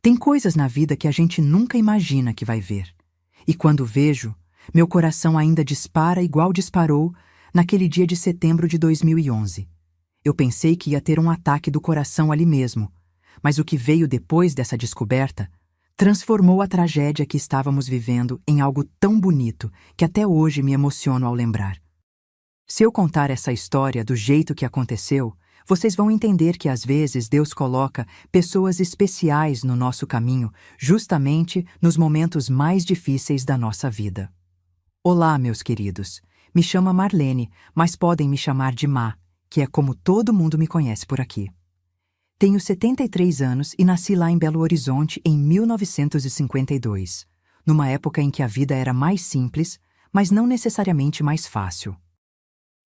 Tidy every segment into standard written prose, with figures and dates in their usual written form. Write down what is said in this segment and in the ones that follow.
Tem coisas na vida que a gente nunca imagina que vai ver. E quando vejo, meu coração ainda dispara igual disparou naquele dia de setembro de 2011. Eu pensei que ia ter um ataque do coração ali mesmo, mas o que veio depois dessa descoberta transformou a tragédia que estávamos vivendo em algo tão bonito que até hoje me emociono ao lembrar. Se eu contar essa história do jeito que aconteceu, vocês vão entender que às vezes Deus coloca pessoas especiais no nosso caminho, justamente nos momentos mais difíceis da nossa vida. Olá, meus queridos. Me chamo Marlene, mas podem me chamar de Má, que é como todo mundo me conhece por aqui. Tenho 73 anos e nasci lá em Belo Horizonte em 1952, numa época em que a vida era mais simples, mas não necessariamente mais fácil.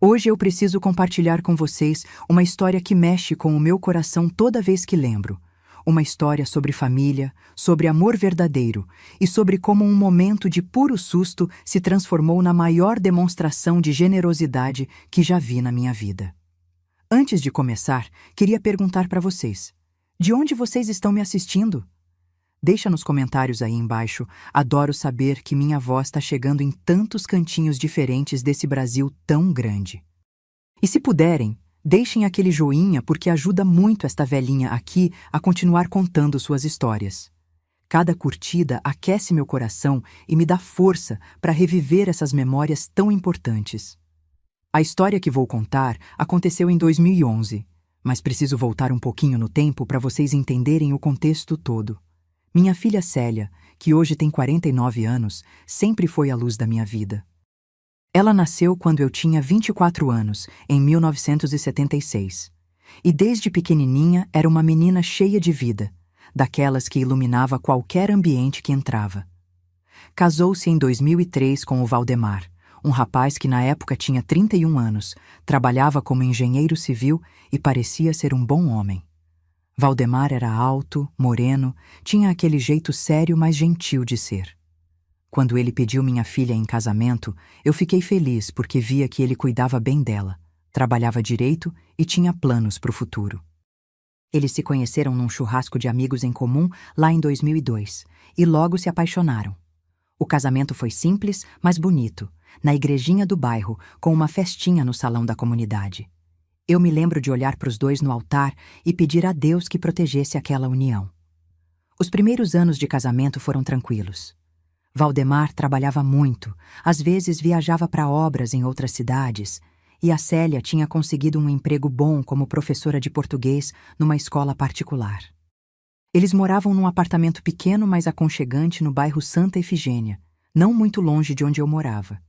Hoje eu preciso compartilhar com vocês uma história que mexe com o meu coração toda vez que lembro. Uma história sobre família, sobre amor verdadeiro e sobre como um momento de puro susto se transformou na maior demonstração de generosidade que já vi na minha vida. Antes de começar, queria perguntar para vocês: de onde vocês estão me assistindo? Deixa nos comentários aí embaixo. Adoro saber que minha voz está chegando em tantos cantinhos diferentes desse Brasil tão grande. E se puderem, deixem aquele joinha porque ajuda muito esta velhinha aqui a continuar contando suas histórias. Cada curtida aquece meu coração e me dá força para reviver essas memórias tão importantes. A história que vou contar aconteceu em 2011, mas preciso voltar um pouquinho no tempo para vocês entenderem o contexto todo. Minha filha Célia, que hoje tem 49 anos, sempre foi a luz da minha vida. Ela nasceu quando eu tinha 24 anos, em 1976. E desde pequenininha era uma menina cheia de vida, daquelas que iluminava qualquer ambiente que entrava. Casou-se em 2003 com o Valdemar, um rapaz que na época tinha 31 anos, trabalhava como engenheiro civil e parecia ser um bom homem. Valdemar era alto, moreno, tinha aquele jeito sério, mas gentil de ser. Quando ele pediu minha filha em casamento, eu fiquei feliz porque via que ele cuidava bem dela, trabalhava direito e tinha planos para o futuro. Eles se conheceram num churrasco de amigos em comum lá em 2002 e logo se apaixonaram. O casamento foi simples, mas bonito, na igrejinha do bairro, com uma festinha no salão da comunidade. Eu me lembro de olhar para os dois no altar e pedir a Deus que protegesse aquela união. Os primeiros anos de casamento foram tranquilos. Valdemar trabalhava muito, às vezes viajava para obras em outras cidades, e a Célia tinha conseguido um emprego bom como professora de português numa escola particular. Eles moravam num apartamento pequeno, mas aconchegante no bairro Santa Efigênia, não muito longe de onde eu morava.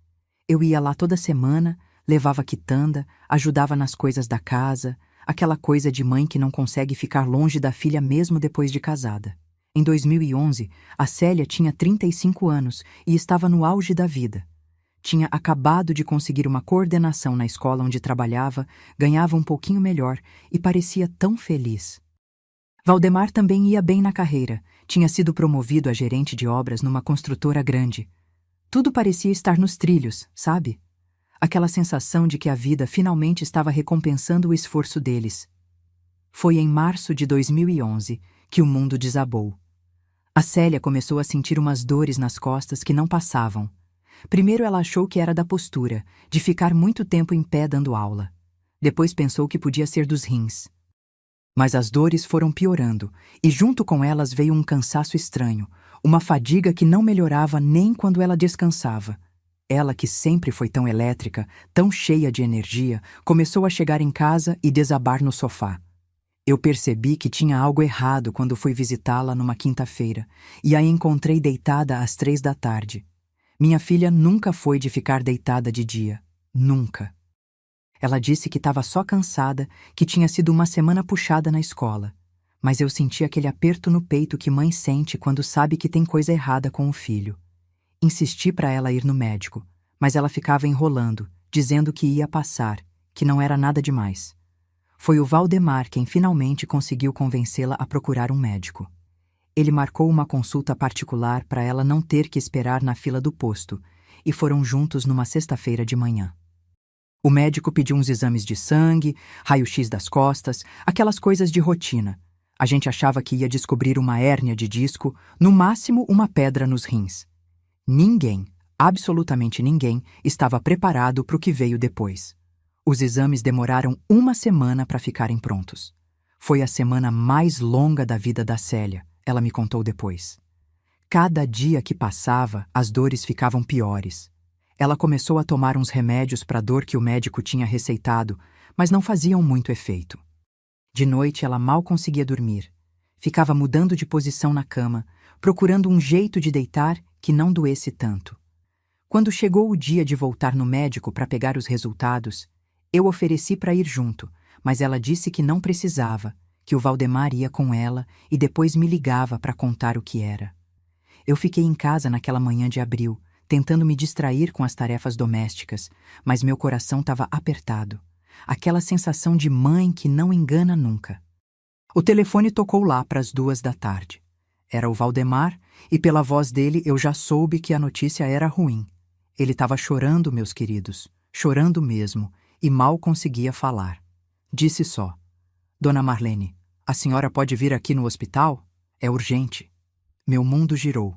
Eu ia lá toda semana, levava quitanda, ajudava nas coisas da casa, aquela coisa de mãe que não consegue ficar longe da filha mesmo depois de casada. Em 2011, a Célia tinha 35 anos e estava no auge da vida. Tinha acabado de conseguir uma coordenação na escola onde trabalhava, ganhava um pouquinho melhor e parecia tão feliz. Valdemar também ia bem na carreira, tinha sido promovido a gerente de obras numa construtora grande. Tudo parecia estar nos trilhos, sabe? Aquela sensação de que a vida finalmente estava recompensando o esforço deles. Foi em março de 2011 que o mundo desabou. A Célia começou a sentir umas dores nas costas que não passavam. Primeiro ela achou que era da postura, de ficar muito tempo em pé dando aula. Depois pensou que podia ser dos rins. Mas as dores foram piorando, e junto com elas veio um cansaço estranho, uma fadiga que não melhorava nem quando ela descansava. Ela, que sempre foi tão elétrica, tão cheia de energia, começou a chegar em casa e desabar no sofá. Eu percebi que tinha algo errado quando fui visitá-la numa quinta-feira, e a encontrei deitada às 3 da tarde. Minha filha nunca foi de ficar deitada de dia. Nunca. Ela disse que estava só cansada, que tinha sido uma semana puxada na escola. Mas eu senti aquele aperto no peito que mãe sente quando sabe que tem coisa errada com o filho. Insisti para ela ir no médico, mas ela ficava enrolando, dizendo que ia passar, que não era nada demais. Foi o Valdemar quem finalmente conseguiu convencê-la a procurar um médico. Ele marcou uma consulta particular para ela não ter que esperar na fila do posto, e foram juntos numa sexta-feira de manhã. O médico pediu uns exames de sangue, raio-x das costas, aquelas coisas de rotina. A gente achava que ia descobrir uma hérnia de disco, no máximo uma pedra nos rins. Ninguém, absolutamente ninguém, estava preparado para o que veio depois. Os exames demoraram uma semana para ficarem prontos. Foi a semana mais longa da vida da Célia, ela me contou depois. Cada dia que passava, as dores ficavam piores. Ela começou a tomar uns remédios para a dor que o médico tinha receitado, mas não faziam muito efeito. De noite ela mal conseguia dormir. Ficava mudando de posição na cama, procurando um jeito de deitar que não doesse tanto. Quando chegou o dia de voltar no médico para pegar os resultados, eu ofereci para ir junto, mas ela disse que não precisava, que o Valdemar ia com ela e depois me ligava para contar o que era. Eu fiquei em casa naquela manhã de abril, tentando me distrair com as tarefas domésticas, mas meu coração estava apertado. Aquela sensação de mãe que não engana nunca. O telefone tocou lá para as 2 da tarde. Era o Valdemar, e pela voz dele eu já soube que a notícia era ruim. Ele estava chorando, meus queridos, chorando mesmo, e mal conseguia falar. Disse só: Dona Marlene, a senhora pode vir aqui no hospital? É urgente. Meu mundo girou.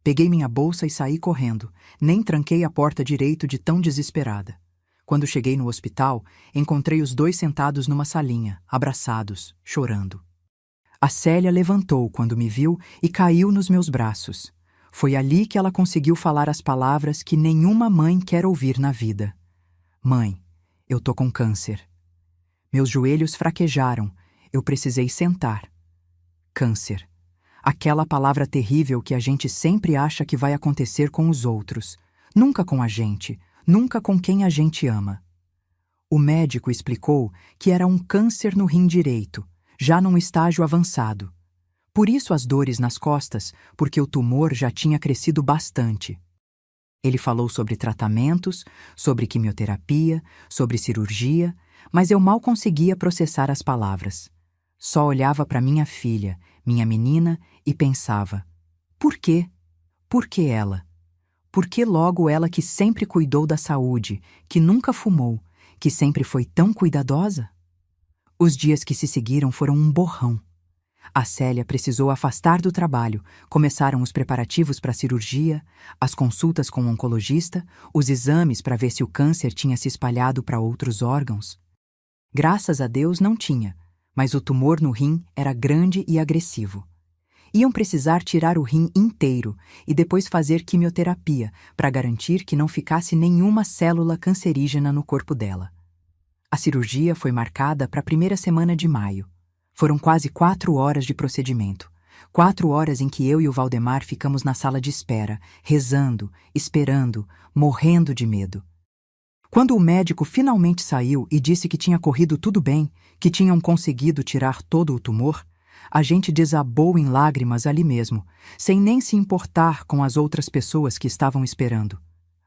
Peguei minha bolsa e saí correndo, nem tranquei a porta direito de tão desesperada. Quando cheguei no hospital, encontrei os dois sentados numa salinha, abraçados, chorando. A Célia levantou quando me viu e caiu nos meus braços. Foi ali que ela conseguiu falar as palavras que nenhuma mãe quer ouvir na vida. Mãe, eu tô com câncer. Meus joelhos fraquejaram, eu precisei sentar. Câncer. Aquela palavra terrível que a gente sempre acha que vai acontecer com os outros, nunca com a gente, nunca com quem a gente ama. O médico explicou que era um câncer no rim direito, já num estágio avançado. Por isso as dores nas costas, porque o tumor já tinha crescido bastante. Ele falou sobre tratamentos, sobre quimioterapia, sobre cirurgia, mas eu mal conseguia processar as palavras. Só olhava para minha filha, minha menina, e pensava: por quê? Por que ela? Por que logo ela que sempre cuidou da saúde, que nunca fumou, que sempre foi tão cuidadosa? Os dias que se seguiram foram um borrão. A Célia precisou afastar do trabalho, começaram os preparativos para a cirurgia, as consultas com o oncologista, os exames para ver se o câncer tinha se espalhado para outros órgãos. Graças a Deus não tinha, mas o tumor no rim era grande e agressivo. Iam precisar tirar o rim inteiro e depois fazer quimioterapia para garantir que não ficasse nenhuma célula cancerígena no corpo dela. A cirurgia foi marcada para a primeira semana de maio. Foram quase 4 horas de procedimento. 4 horas em que eu e o Valdemar ficamos na sala de espera, rezando, esperando, morrendo de medo. Quando o médico finalmente saiu e disse que tinha corrido tudo bem, que tinham conseguido tirar todo o tumor, a gente desabou em lágrimas ali mesmo, sem nem se importar com as outras pessoas que estavam esperando.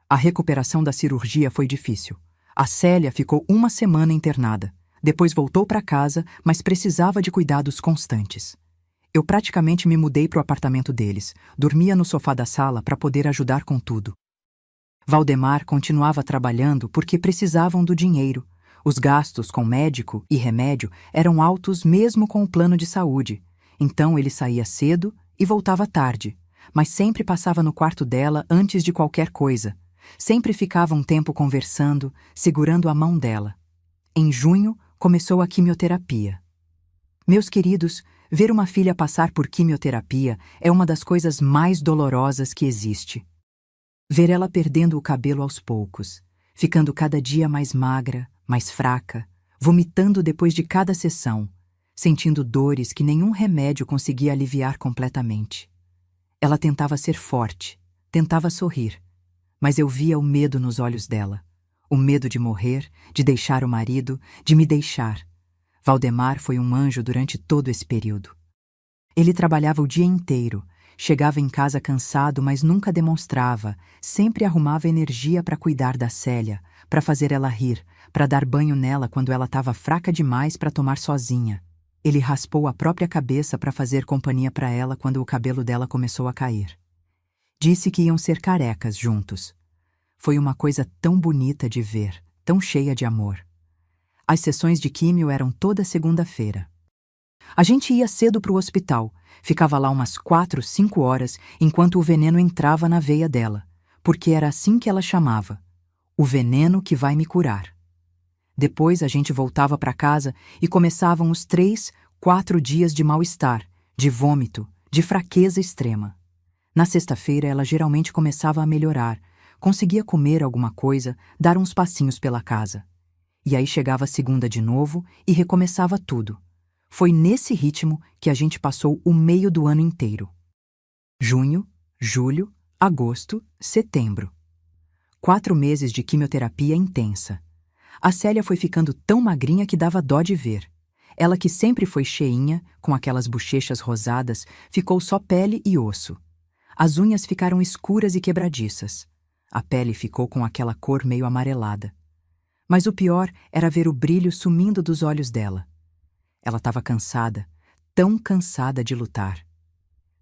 A recuperação da cirurgia foi difícil. A Célia ficou 1 semana internada. Depois voltou para casa, mas precisava de cuidados constantes. Eu praticamente me mudei para o apartamento deles, dormia no sofá da sala para poder ajudar com tudo. Valdemar continuava trabalhando porque precisavam do dinheiro. Os gastos com médico e remédio eram altos mesmo com o plano de saúde. Então ele saía cedo e voltava tarde, mas sempre passava no quarto dela antes de qualquer coisa. Sempre ficava um tempo conversando, segurando a mão dela. Em junho, começou a quimioterapia. Meus queridos, ver uma filha passar por quimioterapia é uma das coisas mais dolorosas que existe. Ver ela perdendo o cabelo aos poucos, ficando cada dia mais magra, mais fraca, vomitando depois de cada sessão, sentindo dores que nenhum remédio conseguia aliviar completamente. Ela tentava ser forte, tentava sorrir, mas eu via o medo nos olhos dela. O medo de morrer, de deixar o marido, de me deixar. Valdemar foi um anjo durante todo esse período. Ele trabalhava o dia inteiro, chegava em casa cansado, mas nunca demonstrava, sempre arrumava energia para cuidar da Célia, para fazer ela rir, para dar banho nela quando ela estava fraca demais para tomar sozinha. Ele raspou a própria cabeça para fazer companhia para ela quando o cabelo dela começou a cair. Disse que iam ser carecas juntos. Foi uma coisa tão bonita de ver, tão cheia de amor. As sessões de químio eram toda segunda-feira. A gente ia cedo para o hospital, ficava lá umas 4, 5 horas enquanto o veneno entrava na veia dela, porque era assim que ela chamava: o veneno que vai me curar. Depois a gente voltava para casa e começavam os 3, 4 dias de mal-estar, de vômito, de fraqueza extrema. Na sexta-feira ela geralmente começava a melhorar, conseguia comer alguma coisa, dar uns passinhos pela casa. E aí chegava a segunda de novo e recomeçava tudo. Foi nesse ritmo que a gente passou o meio do ano inteiro. Junho, julho, agosto, setembro. 4 meses de quimioterapia intensa. A Célia foi ficando tão magrinha que dava dó de ver. Ela, que sempre foi cheinha, com aquelas bochechas rosadas, ficou só pele e osso. As unhas ficaram escuras e quebradiças. A pele ficou com aquela cor meio amarelada. Mas o pior era ver o brilho sumindo dos olhos dela. Ela estava cansada, tão cansada de lutar.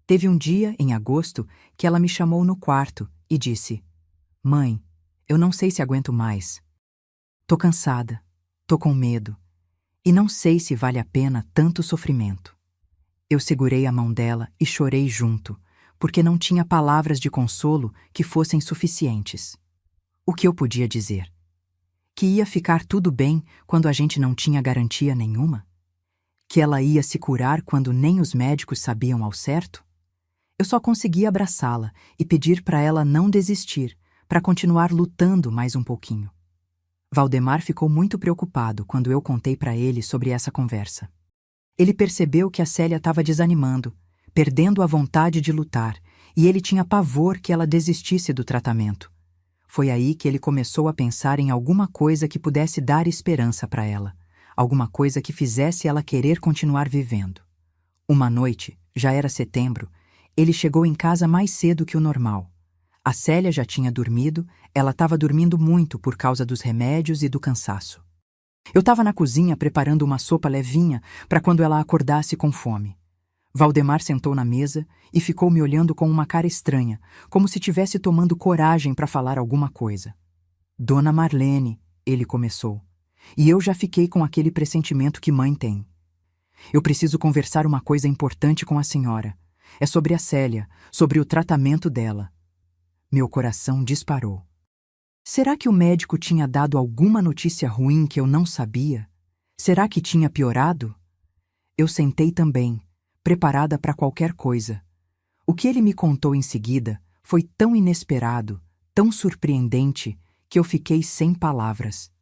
Teve um dia, em agosto, que ela me chamou no quarto e disse: "Mãe, eu não sei se aguento mais. Tô cansada, tô com medo, e não sei se vale a pena tanto sofrimento." Eu segurei a mão dela e chorei junto, porque não tinha palavras de consolo que fossem suficientes. O que eu podia dizer? Que ia ficar tudo bem quando a gente não tinha garantia nenhuma? Que ela ia se curar quando nem os médicos sabiam ao certo? Eu só conseguia abraçá-la e pedir para ela não desistir, para continuar lutando mais um pouquinho. Valdemar ficou muito preocupado quando eu contei para ele sobre essa conversa. Ele percebeu que a Célia estava desanimando, perdendo a vontade de lutar, e ele tinha pavor que ela desistisse do tratamento. Foi aí que ele começou a pensar em alguma coisa que pudesse dar esperança para ela, alguma coisa que fizesse ela querer continuar vivendo. Uma noite, já era setembro, ele chegou em casa mais cedo que o normal. A Célia já tinha dormido, ela estava dormindo muito por causa dos remédios e do cansaço. Eu estava na cozinha preparando uma sopa levinha para quando ela acordasse com fome. Valdemar sentou na mesa e ficou me olhando com uma cara estranha, como se tivesse tomando coragem para falar alguma coisa. "Dona Marlene", ele começou, e eu já fiquei com aquele pressentimento que mãe tem. "Eu preciso conversar uma coisa importante com a senhora. É sobre a Célia, sobre o tratamento dela." Meu coração disparou. Será que o médico tinha dado alguma notícia ruim que eu não sabia? Será que tinha piorado? Eu sentei também, preparada para qualquer coisa. O que ele me contou em seguida foi tão inesperado, tão surpreendente, que eu fiquei sem palavras.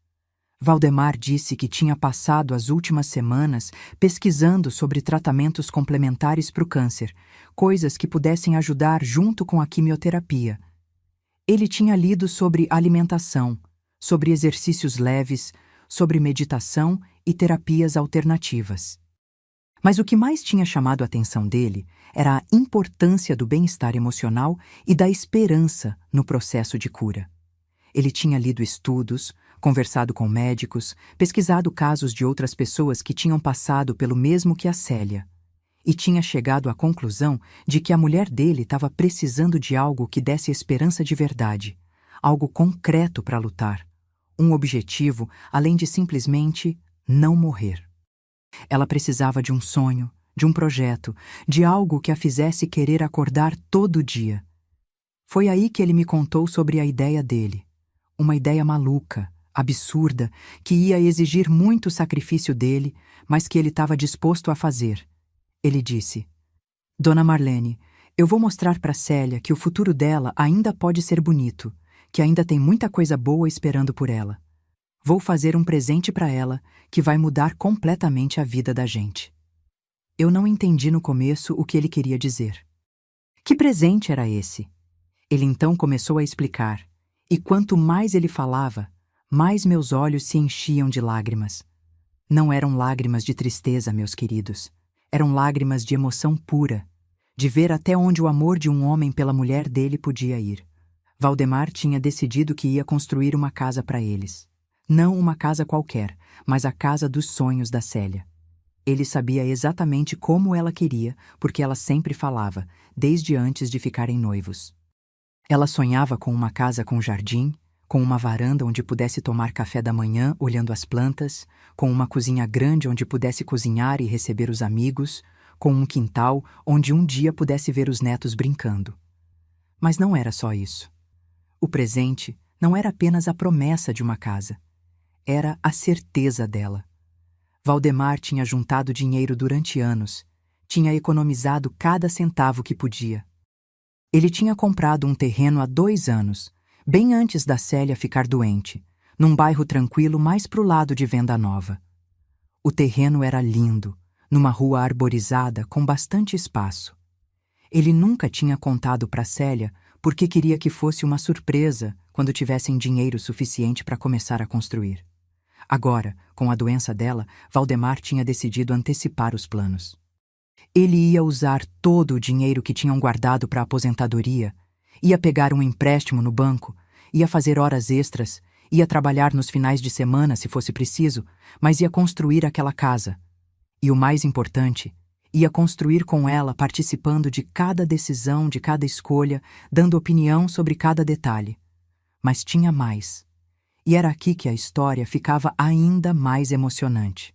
Valdemar disse que tinha passado as últimas semanas pesquisando sobre tratamentos complementares para o câncer, coisas que pudessem ajudar junto com a quimioterapia. Ele tinha lido sobre alimentação, sobre exercícios leves, sobre meditação e terapias alternativas. Mas o que mais tinha chamado a atenção dele era a importância do bem-estar emocional e da esperança no processo de cura. Ele tinha lido estudos, conversado com médicos, pesquisado casos de outras pessoas que tinham passado pelo mesmo que a Célia, e tinha chegado à conclusão de que a mulher dele estava precisando de algo que desse esperança de verdade, algo concreto para lutar, um objetivo além de simplesmente não morrer. Ela precisava de um sonho, de um projeto, de algo que a fizesse querer acordar todo dia. Foi aí que ele me contou sobre a ideia dele, uma ideia maluca, absurda, que ia exigir muito sacrifício dele, mas que ele estava disposto a fazer. Ele disse: "Dona Marlene, eu vou mostrar para Célia que o futuro dela ainda pode ser bonito, que ainda tem muita coisa boa esperando por ela. Vou fazer um presente para ela que vai mudar completamente a vida da gente." Eu não entendi no começo o que ele queria dizer. Que presente era esse? Ele então começou a explicar, e quanto mais ele falava, mais meus olhos se enchiam de lágrimas. Não eram lágrimas de tristeza, meus queridos. Eram lágrimas de emoção pura, de ver até onde o amor de um homem pela mulher dele podia ir. Valdemar tinha decidido que ia construir uma casa para eles. Não uma casa qualquer, mas a casa dos sonhos da Célia. Ele sabia exatamente como ela queria, porque ela sempre falava, desde antes de ficarem noivos. Ela sonhava com uma casa com jardim, com uma varanda onde pudesse tomar café da manhã olhando as plantas, com uma cozinha grande onde pudesse cozinhar e receber os amigos, com um quintal onde um dia pudesse ver os netos brincando. Mas não era só isso. O presente não era apenas a promessa de uma casa. Era a certeza dela. Valdemar tinha juntado dinheiro durante anos, tinha economizado cada centavo que podia. Ele tinha comprado um terreno há 2 anos, bem antes da Célia ficar doente, num bairro tranquilo mais pro lado de Venda Nova. O terreno era lindo, numa rua arborizada com bastante espaço. Ele nunca tinha contado para Célia porque queria que fosse uma surpresa quando tivessem dinheiro suficiente para começar a construir. Agora, com a doença dela, Valdemar tinha decidido antecipar os planos. Ele ia usar todo o dinheiro que tinham guardado para a aposentadoria, ia pegar um empréstimo no banco, ia fazer horas extras, ia trabalhar nos finais de semana se fosse preciso, mas ia construir aquela casa. E o mais importante, ia construir com ela participando de cada decisão, de cada escolha, dando opinião sobre cada detalhe. Mas tinha mais. E era aqui que a história ficava ainda mais emocionante.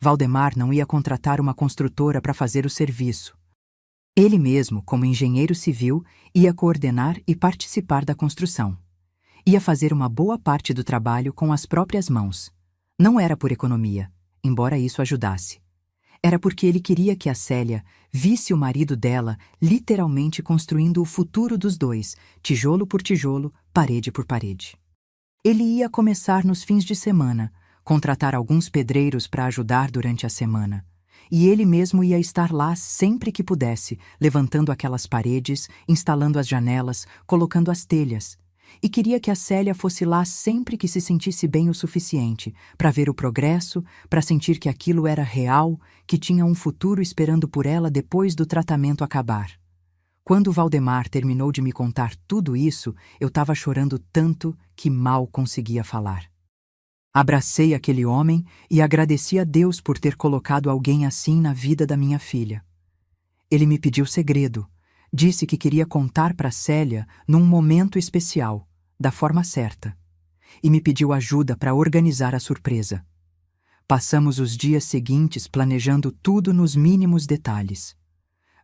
Valdemar não ia contratar uma construtora para fazer o serviço. Ele mesmo, como engenheiro civil, ia coordenar e participar da construção. Ia fazer uma boa parte do trabalho com as próprias mãos. Não era por economia, embora isso ajudasse. Era porque ele queria que a Célia visse o marido dela literalmente construindo o futuro dos dois, tijolo por tijolo, parede por parede. Ele ia começar nos fins de semana, contratar alguns pedreiros para ajudar durante a semana. E ele mesmo ia estar lá sempre que pudesse, levantando aquelas paredes, instalando as janelas, colocando as telhas. E queria que a Célia fosse lá sempre que se sentisse bem o suficiente, para ver o progresso, para sentir que aquilo era real, que tinha um futuro esperando por ela depois do tratamento acabar. Quando Valdemar terminou de me contar tudo isso, eu estava chorando tanto que mal conseguia falar. Abracei aquele homem e agradeci a Deus por ter colocado alguém assim na vida da minha filha. Ele me pediu segredo, disse que queria contar para Célia num momento especial, da forma certa, e me pediu ajuda para organizar a surpresa. Passamos os dias seguintes planejando tudo nos mínimos detalhes.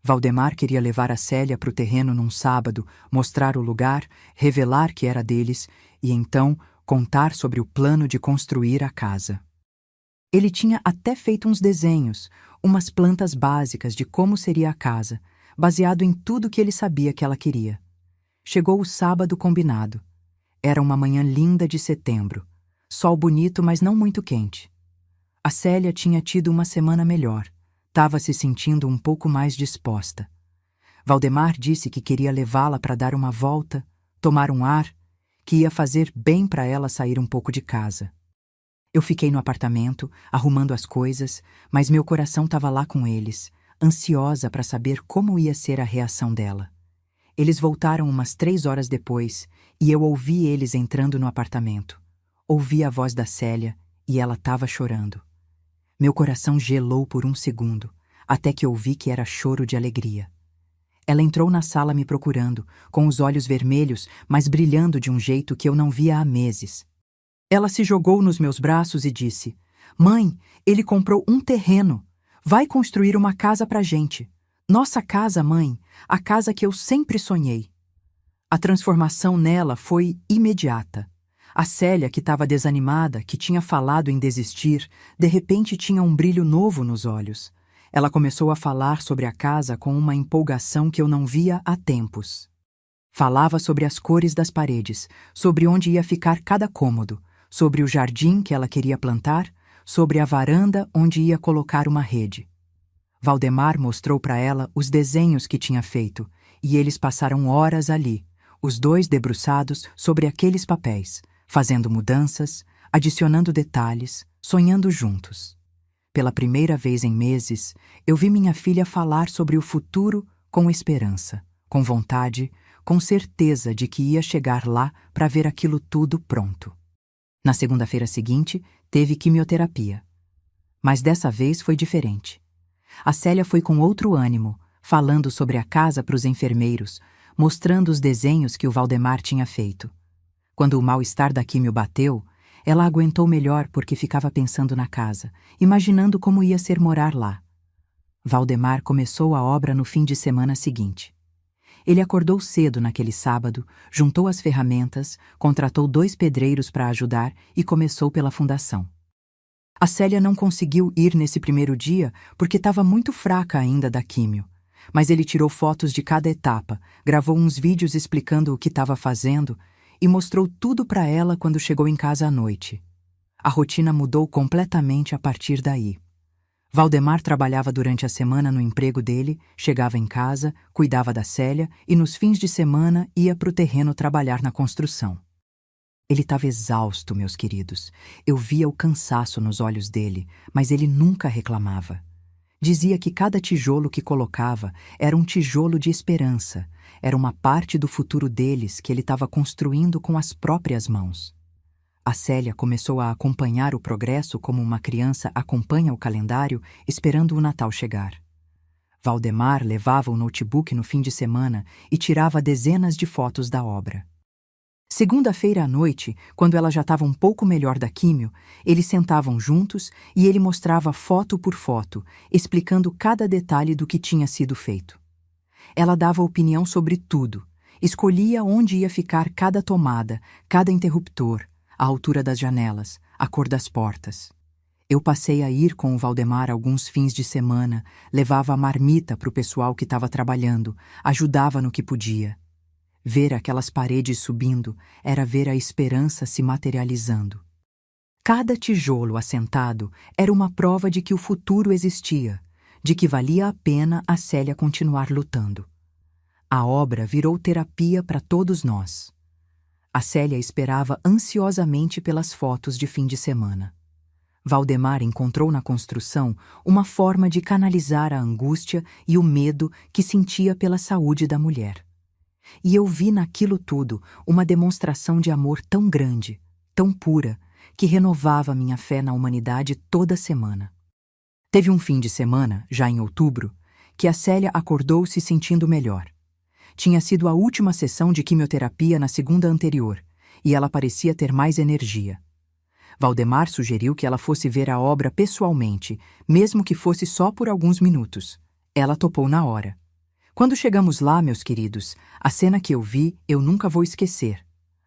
Valdemar queria levar a Célia para o terreno num sábado, mostrar o lugar, revelar que era deles e então contar sobre o plano de construir a casa. Ele tinha até feito uns desenhos, umas plantas básicas de como seria a casa, baseado em tudo que ele sabia que ela queria. Chegou o sábado combinado. Era uma manhã linda de setembro. Sol bonito, mas não muito quente. A Célia tinha tido uma semana melhor. Estava se sentindo um pouco mais disposta. Valdemar disse que queria levá-la para dar uma volta, tomar um ar, que ia fazer bem para ela sair um pouco de casa. Eu fiquei no apartamento, arrumando as coisas, mas meu coração estava lá com eles, ansiosa para saber como ia ser a reação dela. Eles voltaram umas 3 horas depois e eu ouvi eles entrando no apartamento. Ouvi a voz da Célia e ela estava chorando. Meu coração gelou por um segundo, até que ouvi que era choro de alegria. Ela entrou na sala me procurando, com os olhos vermelhos, mas brilhando de um jeito que eu não via há meses. Ela se jogou nos meus braços e disse: "Mãe, ele comprou um terreno. Vai construir uma casa pra gente. Nossa casa, mãe, a casa que eu sempre sonhei." A transformação nela foi imediata. A Célia, que estava desanimada, que tinha falado em desistir, de repente tinha um brilho novo nos olhos. Ela começou a falar sobre a casa com uma empolgação que eu não via há tempos. Falava sobre as cores das paredes, sobre onde ia ficar cada cômodo, sobre o jardim que ela queria plantar, sobre a varanda onde ia colocar uma rede. Valdemar mostrou para ela os desenhos que tinha feito, e eles passaram horas ali, os dois debruçados sobre aqueles papéis, fazendo mudanças, adicionando detalhes, sonhando juntos. Pela primeira vez em meses, eu vi minha filha falar sobre o futuro com esperança, com vontade, com certeza de que ia chegar lá para ver aquilo tudo pronto. Na segunda-feira seguinte, teve quimioterapia. Mas dessa vez foi diferente. A Célia foi com outro ânimo, falando sobre a casa para os enfermeiros, mostrando os desenhos que o Valdemar tinha feito. Quando o mal-estar da químio bateu, ela aguentou melhor porque ficava pensando na casa, imaginando como ia ser morar lá. Valdemar começou a obra no fim de semana seguinte. Ele acordou cedo naquele sábado, juntou as ferramentas, contratou 2 pedreiros para ajudar e começou pela fundação. A Célia não conseguiu ir nesse primeiro dia porque estava muito fraca ainda da químio, mas ele tirou fotos de cada etapa, gravou uns vídeos explicando o que estava fazendo e mostrou tudo para ela quando chegou em casa à noite. A rotina mudou completamente a partir daí. Valdemar trabalhava durante a semana no emprego dele, chegava em casa, cuidava da Célia e nos fins de semana ia para o terreno trabalhar na construção. Ele estava exausto, meus queridos. Eu via o cansaço nos olhos dele, mas ele nunca reclamava. Dizia que cada tijolo que colocava era um tijolo de esperança, era uma parte do futuro deles que ele estava construindo com as próprias mãos. A Célia começou a acompanhar o progresso como uma criança acompanha o calendário, esperando o Natal chegar. Valdemar levava o notebook no fim de semana e tirava dezenas de fotos da obra. Segunda-feira à noite, quando ela já estava um pouco melhor da químio, eles sentavam juntos e ele mostrava foto por foto, explicando cada detalhe do que tinha sido feito. Ela dava opinião sobre tudo, escolhia onde ia ficar cada tomada, cada interruptor, a altura das janelas, a cor das portas. Eu passei a ir com o Valdemar alguns fins de semana, levava a marmita para o pessoal que estava trabalhando, ajudava no que podia. Ver aquelas paredes subindo era ver a esperança se materializando. Cada tijolo assentado era uma prova de que o futuro existia, de que valia a pena a Célia continuar lutando. A obra virou terapia para todos nós. A Célia esperava ansiosamente pelas fotos de fim de semana. Valdemar encontrou na construção uma forma de canalizar a angústia e o medo que sentia pela saúde da mulher. E eu vi naquilo tudo uma demonstração de amor tão grande, tão pura, que renovava minha fé na humanidade toda semana. Teve um fim de semana, já em outubro, que a Célia acordou se sentindo melhor. Tinha sido a última sessão de quimioterapia na segunda anterior, e ela parecia ter mais energia. Valdemar sugeriu que ela fosse ver a obra pessoalmente, mesmo que fosse só por alguns minutos. Ela topou na hora. Quando chegamos lá, meus queridos, a cena que eu vi eu nunca vou esquecer.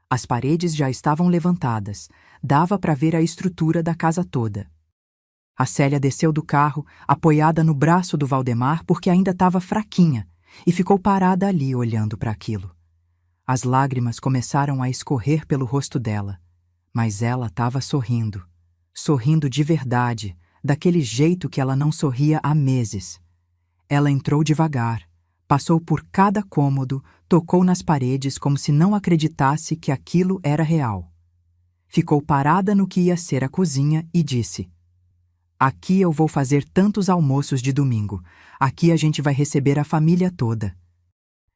As paredes já estavam levantadas, dava para ver a estrutura da casa toda. A Célia desceu do carro, apoiada no braço do Valdemar porque ainda estava fraquinha, e ficou parada ali olhando para aquilo. As lágrimas começaram a escorrer pelo rosto dela, mas ela estava sorrindo. Sorrindo de verdade, daquele jeito que ela não sorria há meses. Ela entrou devagar, passou por cada cômodo, tocou nas paredes como se não acreditasse que aquilo era real. Ficou parada no que ia ser a cozinha e disse: "Aqui eu vou fazer tantos almoços de domingo. Aqui a gente vai receber a família toda."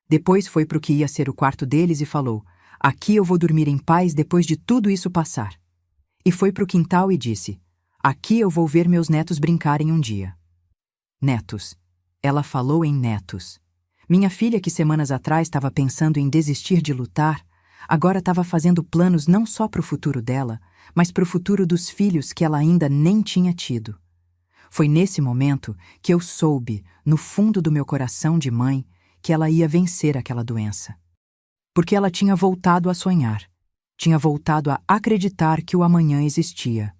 Depois foi para o que ia ser o quarto deles e falou: "Aqui eu vou dormir em paz depois de tudo isso passar." E foi para o quintal e disse: "Aqui eu vou ver meus netos brincarem um dia." Netos. Ela falou em netos. Minha filha, que semanas atrás estava pensando em desistir de lutar, agora estava fazendo planos não só para o futuro dela, mas para o futuro dos filhos que ela ainda nem tinha tido. Foi nesse momento que eu soube, no fundo do meu coração de mãe, que ela ia vencer aquela doença. Porque ela tinha voltado a sonhar, tinha voltado a acreditar que o amanhã existia.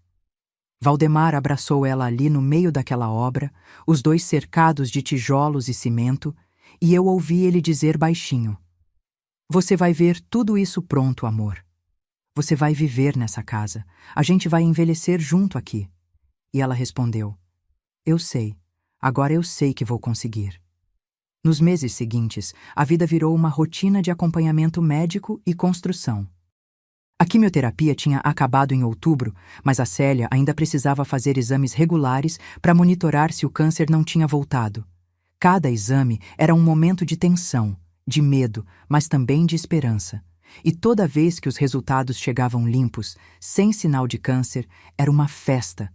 Valdemar abraçou ela ali no meio daquela obra, os dois cercados de tijolos e cimento, e eu ouvi ele dizer baixinho: "Você vai ver tudo isso pronto, amor. Você vai viver nessa casa. A gente vai envelhecer junto aqui." E ela respondeu: "Eu sei. Agora eu sei que vou conseguir." Nos meses seguintes, a vida virou uma rotina de acompanhamento médico e construção. A quimioterapia tinha acabado em outubro, mas a Célia ainda precisava fazer exames regulares para monitorar se o câncer não tinha voltado. Cada exame era um momento de tensão, de medo, mas também de esperança. E toda vez que os resultados chegavam limpos, sem sinal de câncer, era uma festa.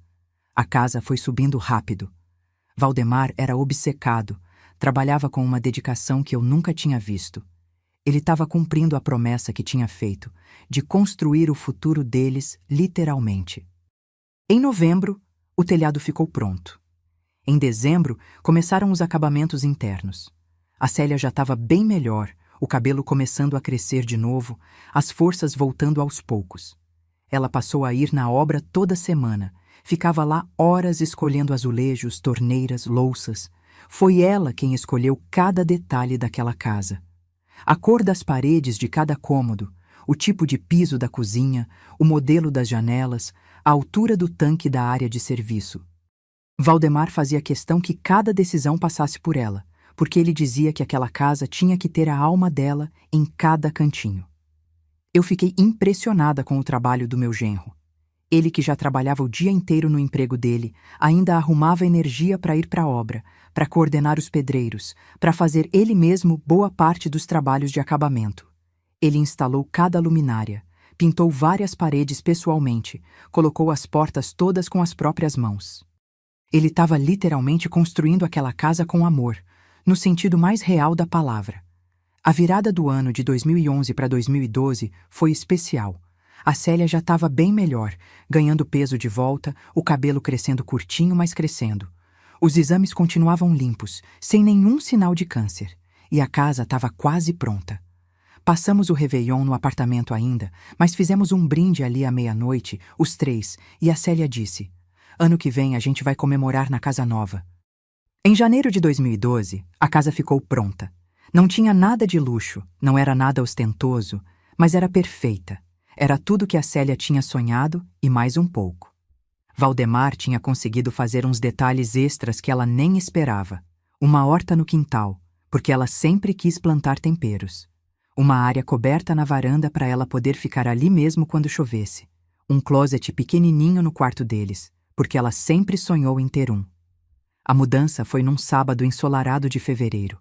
A casa foi subindo rápido. Valdemar era obcecado, trabalhava com uma dedicação que eu nunca tinha visto. Ele estava cumprindo a promessa que tinha feito, de construir o futuro deles literalmente. Em novembro, o telhado ficou pronto. Em dezembro, começaram os acabamentos internos. A Célia já estava bem melhor, o cabelo começando a crescer de novo, as forças voltando aos poucos. Ela passou a ir na obra toda semana, ficava lá horas escolhendo azulejos, torneiras, louças. Foi ela quem escolheu cada detalhe daquela casa. A cor das paredes de cada cômodo, o tipo de piso da cozinha, o modelo das janelas, a altura do tanque da área de serviço. Valdemar fazia questão que cada decisão passasse por ela, porque ele dizia que aquela casa tinha que ter a alma dela em cada cantinho. Eu fiquei impressionada com o trabalho do meu genro. Ele, que já trabalhava o dia inteiro no emprego dele, ainda arrumava energia para ir para a obra, para coordenar os pedreiros, para fazer ele mesmo boa parte dos trabalhos de acabamento. Ele instalou cada luminária, pintou várias paredes pessoalmente, colocou as portas todas com as próprias mãos. Ele estava literalmente construindo aquela casa com amor, no sentido mais real da palavra. A virada do ano de 2011 para 2012 foi especial. A Célia já estava bem melhor, ganhando peso de volta, o cabelo crescendo curtinho, mas crescendo. Os exames continuavam limpos, sem nenhum sinal de câncer, e a casa estava quase pronta. Passamos o Réveillon no apartamento ainda, mas fizemos um brinde ali à meia-noite, os três, e a Célia disse: "Ano que vem a gente vai comemorar na casa nova." Em janeiro de 2012, a casa ficou pronta. Não tinha nada de luxo, não era nada ostentoso, mas era perfeita. Era tudo que a Célia tinha sonhado e mais um pouco. Valdemar tinha conseguido fazer uns detalhes extras que ela nem esperava. Uma horta no quintal, porque ela sempre quis plantar temperos. Uma área coberta na varanda para ela poder ficar ali mesmo quando chovesse. Um closet pequenininho no quarto deles, porque ela sempre sonhou em ter um. A mudança foi num sábado ensolarado de fevereiro.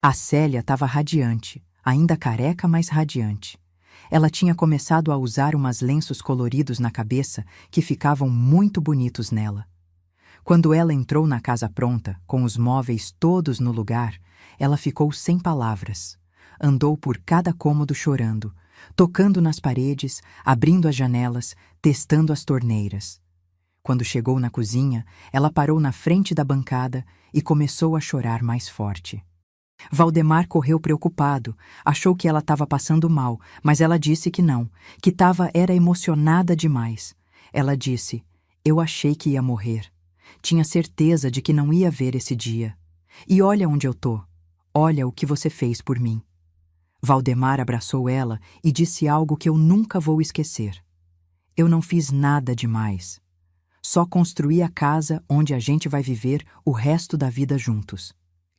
A Célia estava radiante, ainda careca, mas radiante. Ela tinha começado a usar umas lenços coloridos na cabeça que ficavam muito bonitos nela. Quando ela entrou na casa pronta, com os móveis todos no lugar, ela ficou sem palavras. Andou por cada cômodo chorando, tocando nas paredes, abrindo as janelas, testando as torneiras. Quando chegou na cozinha, ela parou na frente da bancada e começou a chorar mais forte. Valdemar correu preocupado, achou que ela estava passando mal, mas ela disse que não, que era emocionada demais. Ela disse: "Eu achei que ia morrer. Tinha certeza de que não ia ver esse dia. E olha onde eu tô. Olha o que você fez por mim." Valdemar abraçou ela e disse algo que eu nunca vou esquecer. "Eu não fiz nada demais. Só construí a casa onde a gente vai viver o resto da vida juntos.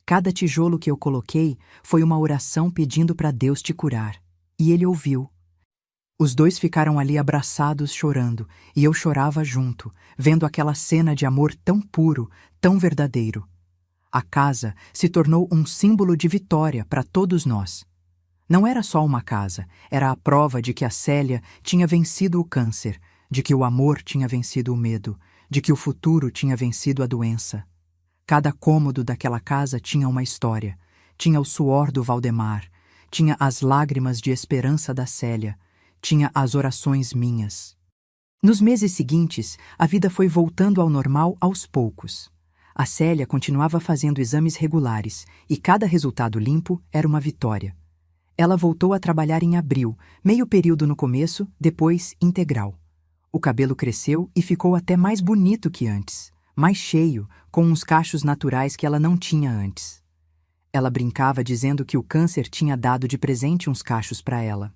Cada tijolo que eu coloquei foi uma oração pedindo para Deus te curar. E Ele ouviu." Os dois ficaram ali abraçados chorando, e eu chorava junto, vendo aquela cena de amor tão puro, tão verdadeiro. A casa se tornou um símbolo de vitória para todos nós. Não era só uma casa, era a prova de que a Célia tinha vencido o câncer, de que o amor tinha vencido o medo, de que o futuro tinha vencido a doença. Cada cômodo daquela casa tinha uma história. Tinha o suor do Valdemar, tinha as lágrimas de esperança da Célia, tinha as orações minhas. Nos meses seguintes, a vida foi voltando ao normal aos poucos. A Célia continuava fazendo exames regulares e cada resultado limpo era uma vitória. Ela voltou a trabalhar em abril, meio período no começo, depois integral. O cabelo cresceu e ficou até mais bonito que antes, mais cheio, com uns cachos naturais que ela não tinha antes. Ela brincava dizendo que o câncer tinha dado de presente uns cachos para ela.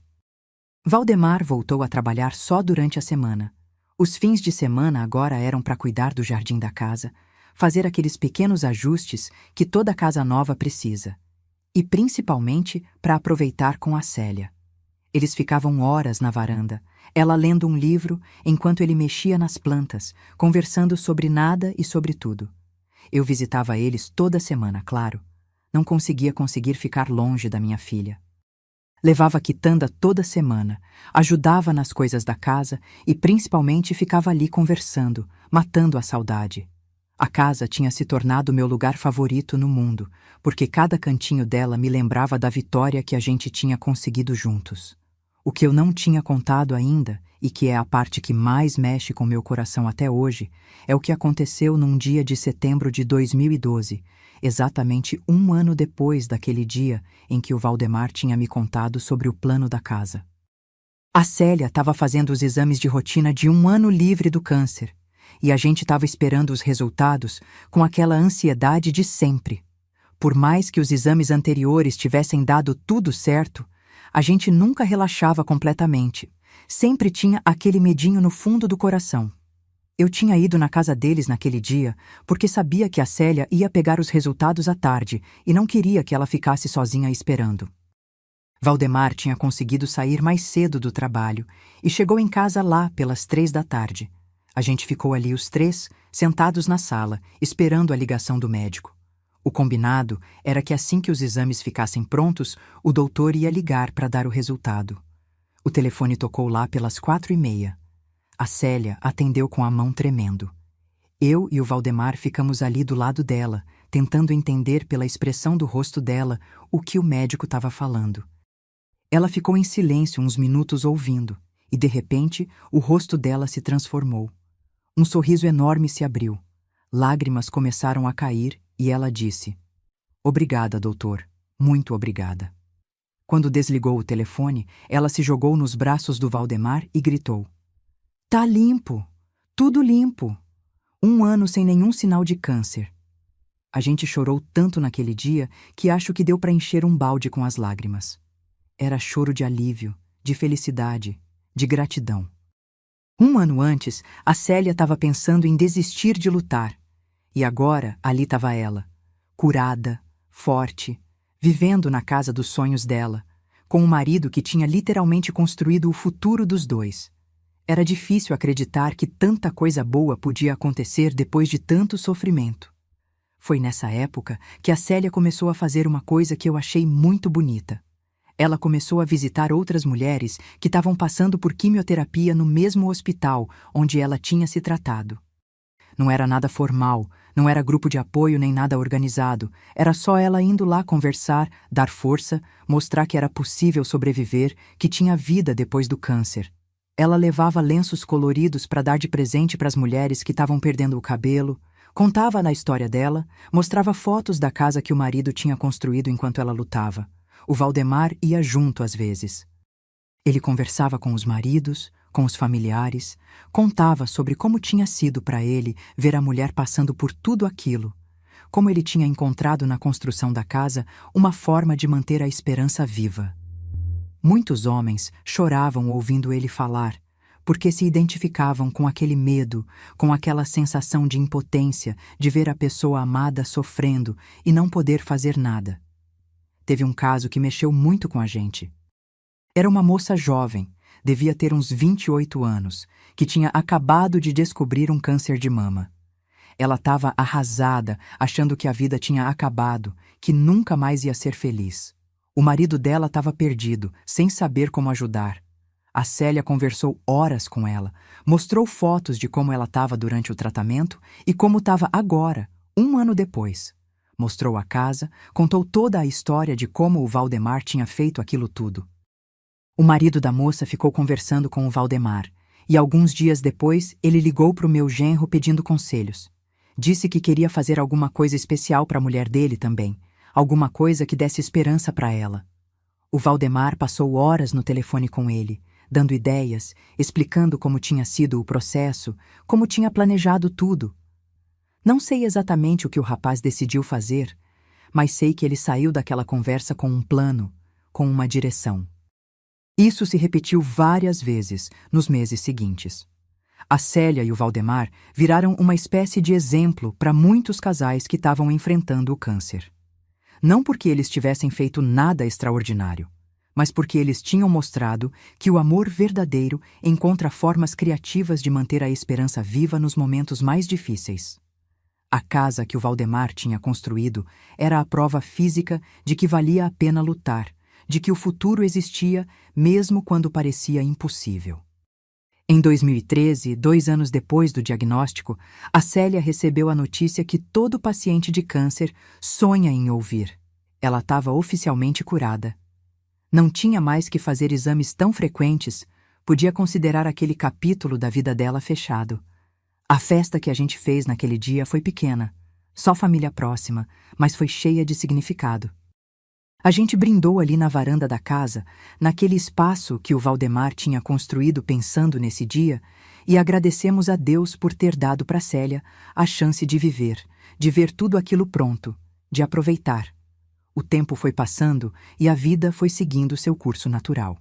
Valdemar voltou a trabalhar só durante a semana. Os fins de semana agora eram para cuidar do jardim da casa, fazer aqueles pequenos ajustes que toda casa nova precisa. E principalmente para aproveitar com a Célia. Eles ficavam horas na varanda, ela lendo um livro enquanto ele mexia nas plantas, conversando sobre nada e sobre tudo. Eu visitava eles toda semana, claro. Não conseguia ficar longe da minha filha. Levava a quitanda toda semana, ajudava nas coisas da casa e principalmente ficava ali conversando, matando a saudade. A casa tinha se tornado meu lugar favorito no mundo, porque cada cantinho dela me lembrava da vitória que a gente tinha conseguido juntos. O que eu não tinha contado ainda, e que é a parte que mais mexe com meu coração até hoje, é o que aconteceu num dia de setembro de 2012, exatamente um ano depois daquele dia em que o Valdemar tinha me contado sobre o plano da casa. A Célia estava fazendo os exames de rotina de um ano livre do câncer, e a gente estava esperando os resultados com aquela ansiedade de sempre. Por mais que os exames anteriores tivessem dado tudo certo, a gente nunca relaxava completamente. Sempre tinha aquele medinho no fundo do coração. Eu tinha ido na casa deles naquele dia porque sabia que a Célia ia pegar os resultados à tarde e não queria que ela ficasse sozinha esperando. Valdemar tinha conseguido sair mais cedo do trabalho e chegou em casa lá pelas 3 da tarde. A gente ficou ali os três, sentados na sala, esperando a ligação do médico. O combinado era que assim que os exames ficassem prontos, o doutor ia ligar para dar o resultado. O telefone tocou lá pelas 4h30. A Célia atendeu com a mão tremendo. Eu e o Valdemar ficamos ali do lado dela, tentando entender pela expressão do rosto dela o que o médico estava falando. Ela ficou em silêncio uns minutos ouvindo, e de repente o rosto dela se transformou. Um sorriso enorme se abriu. Lágrimas começaram a cair e ela disse: "Obrigada, doutor. Muito obrigada." Quando desligou o telefone, ela se jogou nos braços do Valdemar e gritou: "Tá limpo! Tudo limpo! 1 ano sem nenhum sinal de câncer." A gente chorou tanto naquele dia que acho que deu para encher um balde com as lágrimas. Era choro de alívio, de felicidade, de gratidão. 1 ano antes, a Célia estava pensando em desistir de lutar. E agora, ali estava ela, curada, forte, vivendo na casa dos sonhos dela, com um marido que tinha literalmente construído o futuro dos dois. Era difícil acreditar que tanta coisa boa podia acontecer depois de tanto sofrimento. Foi nessa época que a Célia começou a fazer uma coisa que eu achei muito bonita. Ela começou a visitar outras mulheres que estavam passando por quimioterapia no mesmo hospital onde ela tinha se tratado. Não era nada formal, não era grupo de apoio nem nada organizado, era só ela indo lá conversar, dar força, mostrar que era possível sobreviver, que tinha vida depois do câncer. Ela levava lenços coloridos para dar de presente para as mulheres que estavam perdendo o cabelo, contava na história dela, mostrava fotos da casa que o marido tinha construído enquanto ela lutava. O Valdemar ia junto às vezes. Ele conversava com os maridos, com os familiares, contava sobre como tinha sido para ele ver a mulher passando por tudo aquilo, como ele tinha encontrado na construção da casa uma forma de manter a esperança viva. Muitos homens choravam ouvindo ele falar, porque se identificavam com aquele medo, com aquela sensação de impotência de ver a pessoa amada sofrendo e não poder fazer nada. Teve um caso que mexeu muito com a gente. Era uma moça jovem, devia ter uns 28 anos, que tinha acabado de descobrir um câncer de mama. Ela estava arrasada, achando que a vida tinha acabado, que nunca mais ia ser feliz. O marido dela estava perdido, sem saber como ajudar. A Célia conversou horas com ela, mostrou fotos de como ela estava durante o tratamento e como estava agora, 1 ano depois. Mostrou a casa, contou toda a história de como o Valdemar tinha feito aquilo tudo. O marido da moça ficou conversando com o Valdemar, e alguns dias depois ele ligou para o meu genro pedindo conselhos. Disse que queria fazer alguma coisa especial para a mulher dele também, alguma coisa que desse esperança para ela. O Valdemar passou horas no telefone com ele, dando ideias, explicando como tinha sido o processo, como tinha planejado tudo. Não sei exatamente o que o rapaz decidiu fazer, mas sei que ele saiu daquela conversa com um plano, com uma direção. Isso se repetiu várias vezes nos meses seguintes. A Célia e o Valdemar viraram uma espécie de exemplo para muitos casais que estavam enfrentando o câncer. Não porque eles tivessem feito nada extraordinário, mas porque eles tinham mostrado que o amor verdadeiro encontra formas criativas de manter a esperança viva nos momentos mais difíceis. A casa que o Valdemar tinha construído era a prova física de que valia a pena lutar, de que o futuro existia mesmo quando parecia impossível. Em 2013, 2 anos depois do diagnóstico, a Célia recebeu a notícia que todo paciente de câncer sonha em ouvir. Ela estava oficialmente curada. Não tinha mais que fazer exames tão frequentes, podia considerar aquele capítulo da vida dela fechado. A festa que a gente fez naquele dia foi pequena, só família próxima, mas foi cheia de significado. A gente brindou ali na varanda da casa, naquele espaço que o Valdemar tinha construído pensando nesse dia, e agradecemos a Deus por ter dado para Célia a chance de ver tudo aquilo pronto, de aproveitar. O tempo foi passando e a vida foi seguindo seu curso natural.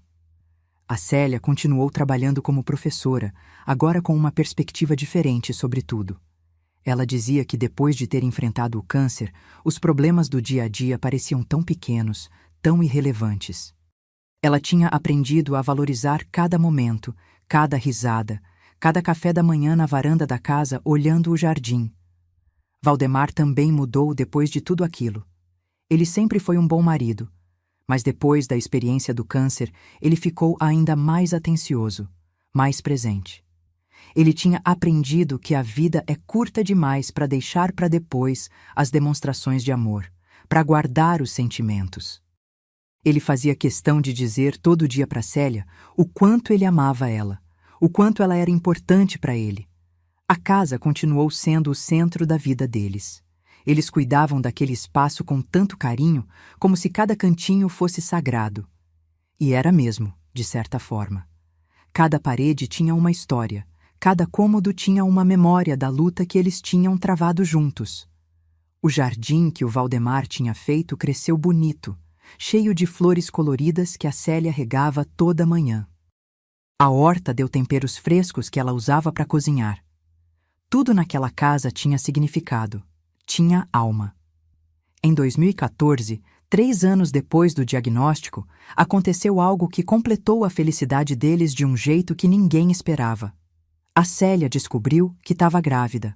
A Célia continuou trabalhando como professora, agora com uma perspectiva diferente sobre tudo. Ela dizia que depois de ter enfrentado o câncer, os problemas do dia a dia pareciam tão pequenos, tão irrelevantes. Ela tinha aprendido a valorizar cada momento, cada risada, cada café da manhã na varanda da casa olhando o jardim. Valdemar também mudou depois de tudo aquilo. Ele sempre foi um bom marido, mas depois da experiência do câncer, ele ficou ainda mais atencioso, mais presente. Ele tinha aprendido que a vida é curta demais para deixar para depois as demonstrações de amor, para guardar os sentimentos. Ele fazia questão de dizer todo dia para Célia o quanto ele amava ela, o quanto ela era importante para ele. A casa continuou sendo o centro da vida deles. Eles cuidavam daquele espaço com tanto carinho, como se cada cantinho fosse sagrado. E era mesmo, de certa forma. Cada parede tinha uma história. Cada cômodo tinha uma memória da luta que eles tinham travado juntos. O jardim que o Valdemar tinha feito cresceu bonito, cheio de flores coloridas que a Célia regava toda manhã. A horta deu temperos frescos que ela usava para cozinhar. Tudo naquela casa tinha significado, tinha alma. Em 2014, 3 anos depois do diagnóstico, aconteceu algo que completou a felicidade deles de um jeito que ninguém esperava. A Célia descobriu que estava grávida.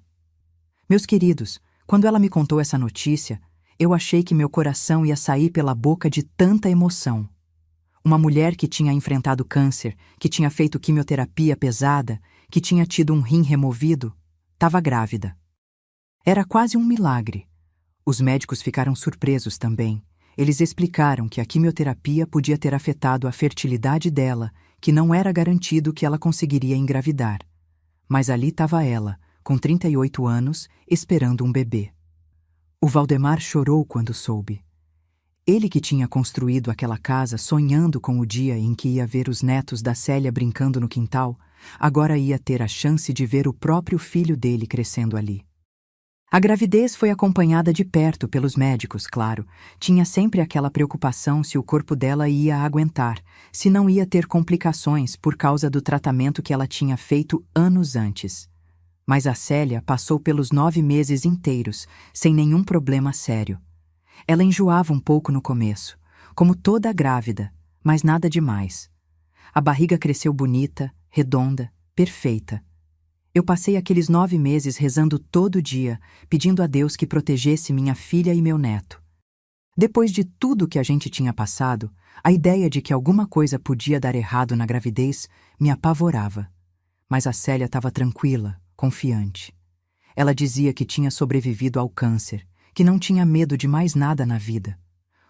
Meus queridos, quando ela me contou essa notícia, eu achei que meu coração ia sair pela boca de tanta emoção. Uma mulher que tinha enfrentado câncer, que tinha feito quimioterapia pesada, que tinha tido um rim removido, estava grávida. Era quase um milagre. Os médicos ficaram surpresos também. Eles explicaram que a quimioterapia podia ter afetado a fertilidade dela, que não era garantido que ela conseguiria engravidar. Mas ali estava ela, com 38 anos, esperando um bebê. O Valdemar chorou quando soube. Ele que tinha construído aquela casa sonhando com o dia em que ia ver os netos da Célia brincando no quintal, agora ia ter a chance de ver o próprio filho dele crescendo ali. A gravidez foi acompanhada de perto pelos médicos, claro. Tinha sempre aquela preocupação se o corpo dela ia aguentar, se não ia ter complicações por causa do tratamento que ela tinha feito anos antes. Mas a Célia passou pelos 9 meses inteiros, sem nenhum problema sério. Ela enjoava um pouco no começo, como toda grávida, mas nada demais. A barriga cresceu bonita, redonda, perfeita. Eu passei aqueles 9 meses rezando todo dia, pedindo a Deus que protegesse minha filha e meu neto. Depois de tudo que a gente tinha passado, a ideia de que alguma coisa podia dar errado na gravidez me apavorava. Mas a Célia estava tranquila, confiante. Ela dizia que tinha sobrevivido ao câncer, que não tinha medo de mais nada na vida.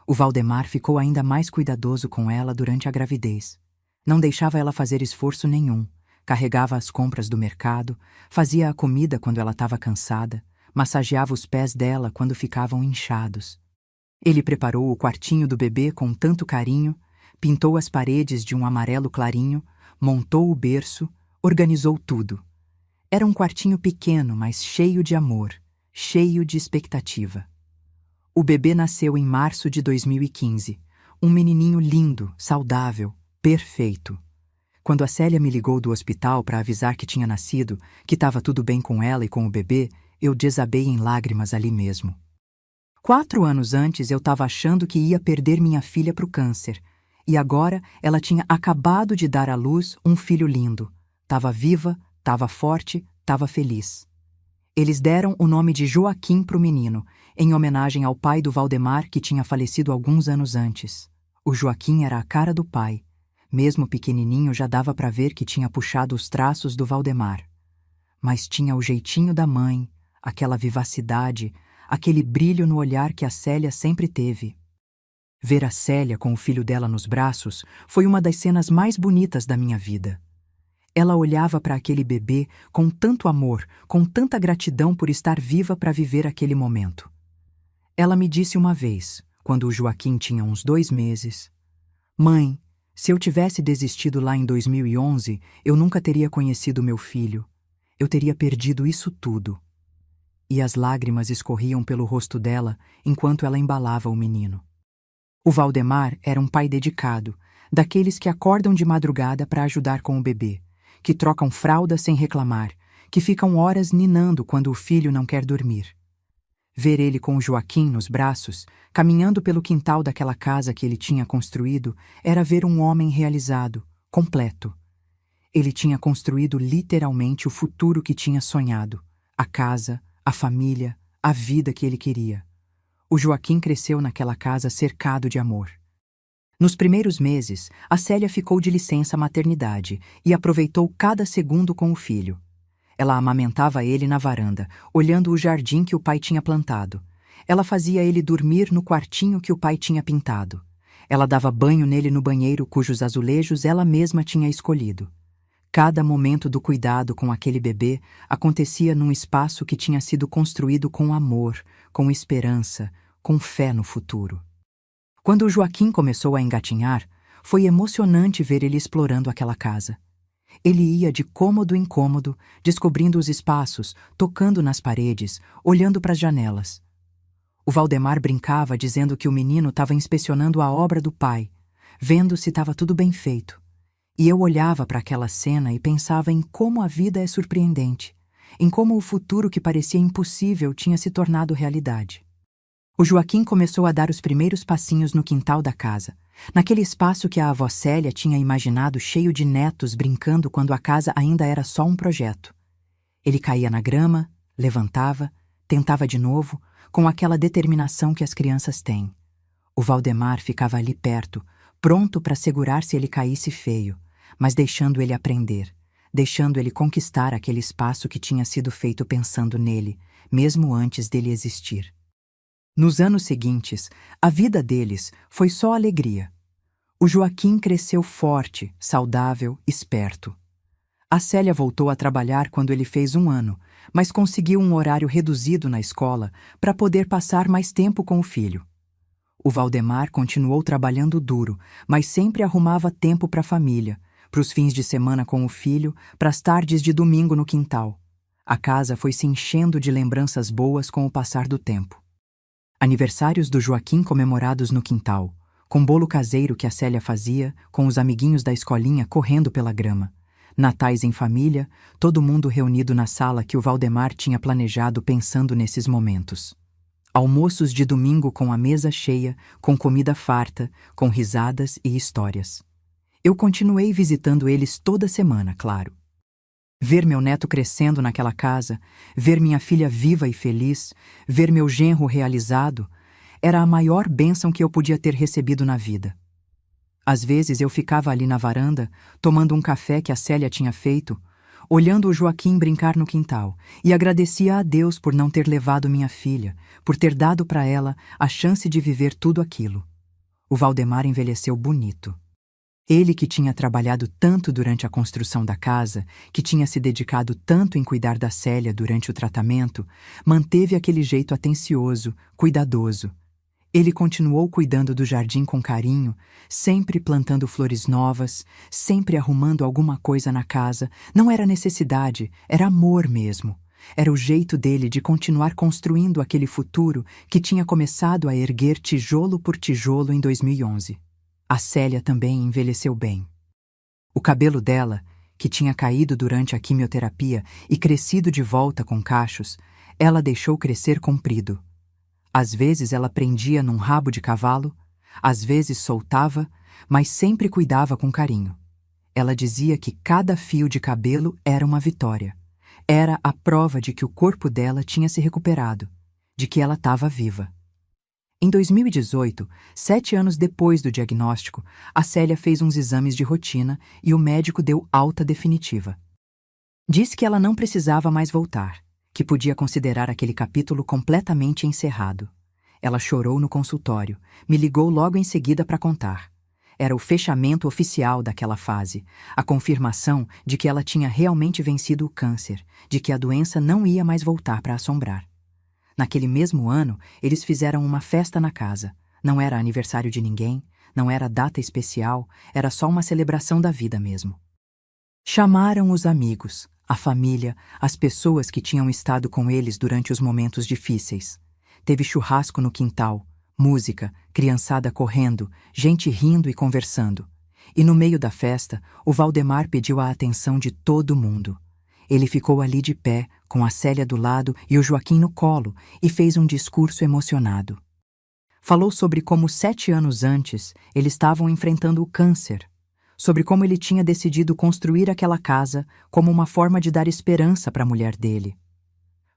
O Valdemar ficou ainda mais cuidadoso com ela durante a gravidez. Não deixava ela fazer esforço nenhum. Carregava as compras do mercado, fazia a comida quando ela estava cansada, massageava os pés dela quando ficavam inchados. Ele preparou o quartinho do bebê com tanto carinho, pintou as paredes de um amarelo clarinho, montou o berço, organizou tudo. Era um quartinho pequeno, mas cheio de amor, cheio de expectativa. O bebê nasceu em março de 2015, um menininho lindo, saudável, perfeito. Quando a Célia me ligou do hospital para avisar que tinha nascido, que estava tudo bem com ela e com o bebê, eu desabei em lágrimas ali mesmo. 4 anos antes eu estava achando que ia perder minha filha para o câncer, e agora ela tinha acabado de dar à luz um filho lindo. Estava viva, estava forte, estava feliz. Eles deram o nome de Joaquim para o menino, em homenagem ao pai do Valdemar que tinha falecido alguns anos antes. O Joaquim era a cara do pai. Mesmo pequenininho já dava para ver que tinha puxado os traços do Valdemar. Mas tinha o jeitinho da mãe, aquela vivacidade, aquele brilho no olhar que a Célia sempre teve. Ver a Célia com o filho dela nos braços foi uma das cenas mais bonitas da minha vida. Ela olhava para aquele bebê com tanto amor, com tanta gratidão por estar viva para viver aquele momento. Ela me disse uma vez, quando o Joaquim tinha uns 2 meses: "Mãe, se eu tivesse desistido lá em 2011, eu nunca teria conhecido meu filho. Eu teria perdido isso tudo." E as lágrimas escorriam pelo rosto dela enquanto ela embalava o menino. O Valdemar era um pai dedicado, daqueles que acordam de madrugada para ajudar com o bebê, que trocam fralda sem reclamar, que ficam horas ninando quando o filho não quer dormir. Ver ele com o Joaquim nos braços, caminhando pelo quintal daquela casa que ele tinha construído, era ver um homem realizado, completo. Ele tinha construído literalmente o futuro que tinha sonhado, a casa, a família, a vida que ele queria. O Joaquim cresceu naquela casa cercado de amor. Nos primeiros meses, a Célia ficou de licença maternidade e aproveitou cada segundo com o filho. Ela amamentava ele na varanda, olhando o jardim que o pai tinha plantado. Ela fazia ele dormir no quartinho que o pai tinha pintado. Ela dava banho nele no banheiro cujos azulejos ela mesma tinha escolhido. Cada momento do cuidado com aquele bebê acontecia num espaço que tinha sido construído com amor, com esperança, com fé no futuro. Quando o Joaquim começou a engatinhar, foi emocionante ver ele explorando aquela casa. Ele ia de cômodo em cômodo, descobrindo os espaços, tocando nas paredes, olhando para as janelas. O Valdemar brincava dizendo que o menino estava inspecionando a obra do pai, vendo se estava tudo bem feito. E eu olhava para aquela cena e pensava em como a vida é surpreendente, em como o futuro que parecia impossível tinha se tornado realidade. O Joaquim começou a dar os primeiros passinhos no quintal da casa, naquele espaço que a avó Célia tinha imaginado cheio de netos brincando quando a casa ainda era só um projeto. Ele caía na grama, levantava, tentava de novo, com aquela determinação que as crianças têm. O Valdemar ficava ali perto, pronto para segurar se ele caísse feio, mas deixando ele aprender, deixando ele conquistar aquele espaço que tinha sido feito pensando nele, mesmo antes dele existir. Nos anos seguintes, a vida deles foi só alegria. O Joaquim cresceu forte, saudável, esperto. A Célia voltou a trabalhar quando ele fez 1 ano, mas conseguiu um horário reduzido na escola para poder passar mais tempo com o filho. O Valdemar continuou trabalhando duro, mas sempre arrumava tempo para a família, para os fins de semana com o filho, para as tardes de domingo no quintal. A casa foi se enchendo de lembranças boas com o passar do tempo. Aniversários do Joaquim comemorados no quintal, com bolo caseiro que a Célia fazia, com os amiguinhos da escolinha correndo pela grama. Natais em família, todo mundo reunido na sala que o Valdemar tinha planejado pensando nesses momentos. Almoços de domingo com a mesa cheia, com comida farta, com risadas e histórias. Eu continuei visitando eles toda semana, claro. Ver meu neto crescendo naquela casa, ver minha filha viva e feliz, ver meu genro realizado, era a maior bênção que eu podia ter recebido na vida. Às vezes eu ficava ali na varanda, tomando um café que a Célia tinha feito, olhando o Joaquim brincar no quintal, e agradecia a Deus por não ter levado minha filha, por ter dado para ela a chance de viver tudo aquilo. O Valdemar envelheceu bonito. Ele que tinha trabalhado tanto durante a construção da casa, que tinha se dedicado tanto em cuidar da Célia durante o tratamento, manteve aquele jeito atencioso, cuidadoso. Ele continuou cuidando do jardim com carinho, sempre plantando flores novas, sempre arrumando alguma coisa na casa. Não era necessidade, era amor mesmo. Era o jeito dele de continuar construindo aquele futuro que tinha começado a erguer tijolo por tijolo em 2011. A Célia também envelheceu bem. O cabelo dela, que tinha caído durante a quimioterapia e crescido de volta com cachos, ela deixou crescer comprido. Às vezes ela prendia num rabo de cavalo, às vezes soltava, mas sempre cuidava com carinho. Ela dizia que cada fio de cabelo era uma vitória. Era a prova de que o corpo dela tinha se recuperado, de que ela estava viva. Em 2018, 7 anos depois do diagnóstico, a Célia fez uns exames de rotina e o médico deu alta definitiva. Disse que ela não precisava mais voltar, que podia considerar aquele capítulo completamente encerrado. Ela chorou no consultório, me ligou logo em seguida para contar. Era o fechamento oficial daquela fase, a confirmação de que ela tinha realmente vencido o câncer, de que a doença não ia mais voltar para assombrar. Naquele mesmo ano, eles fizeram uma festa na casa. Não era aniversário de ninguém, não era data especial, era só uma celebração da vida mesmo. Chamaram os amigos, a família, as pessoas que tinham estado com eles durante os momentos difíceis. Teve churrasco no quintal, música, criançada correndo, gente rindo e conversando. E no meio da festa, o Valdemar pediu a atenção de todo mundo. Ele ficou ali de pé, com a Célia do lado e o Joaquim no colo, e fez um discurso emocionado. Falou sobre como 7 anos antes eles estavam enfrentando o câncer, sobre como ele tinha decidido construir aquela casa como uma forma de dar esperança para a mulher dele.